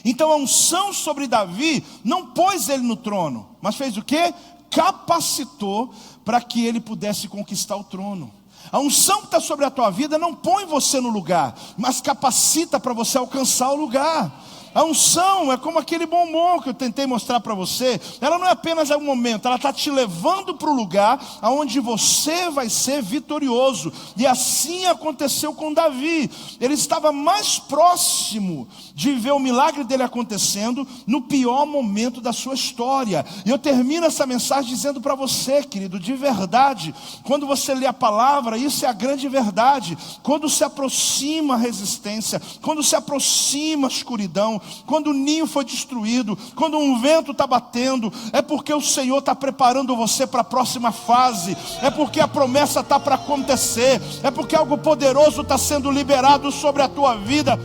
S1: Então a unção sobre Davi não pôs ele no trono, mas fez o quê? Capacitou para que ele pudesse conquistar o trono. A unção que está sobre a tua vida não põe você no lugar, mas capacita para você alcançar o lugar. A unção é como aquele bombom que eu tentei mostrar para você. Ela não é apenas um momento, ela está te levando para o lugar onde você vai ser vitorioso. E assim aconteceu com Davi. Ele estava mais próximo de ver o milagre dele acontecendo no pior momento da sua história. E eu termino essa mensagem dizendo para você, querido, de verdade, quando você lê a palavra, isso é a grande verdade. Quando se aproxima a resistência, quando se aproxima a escuridão, quando o ninho foi destruído, quando um vento está batendo, é porque o Senhor está preparando você para a próxima fase, é porque a promessa está para acontecer, é porque algo poderoso está sendo liberado sobre a tua vida.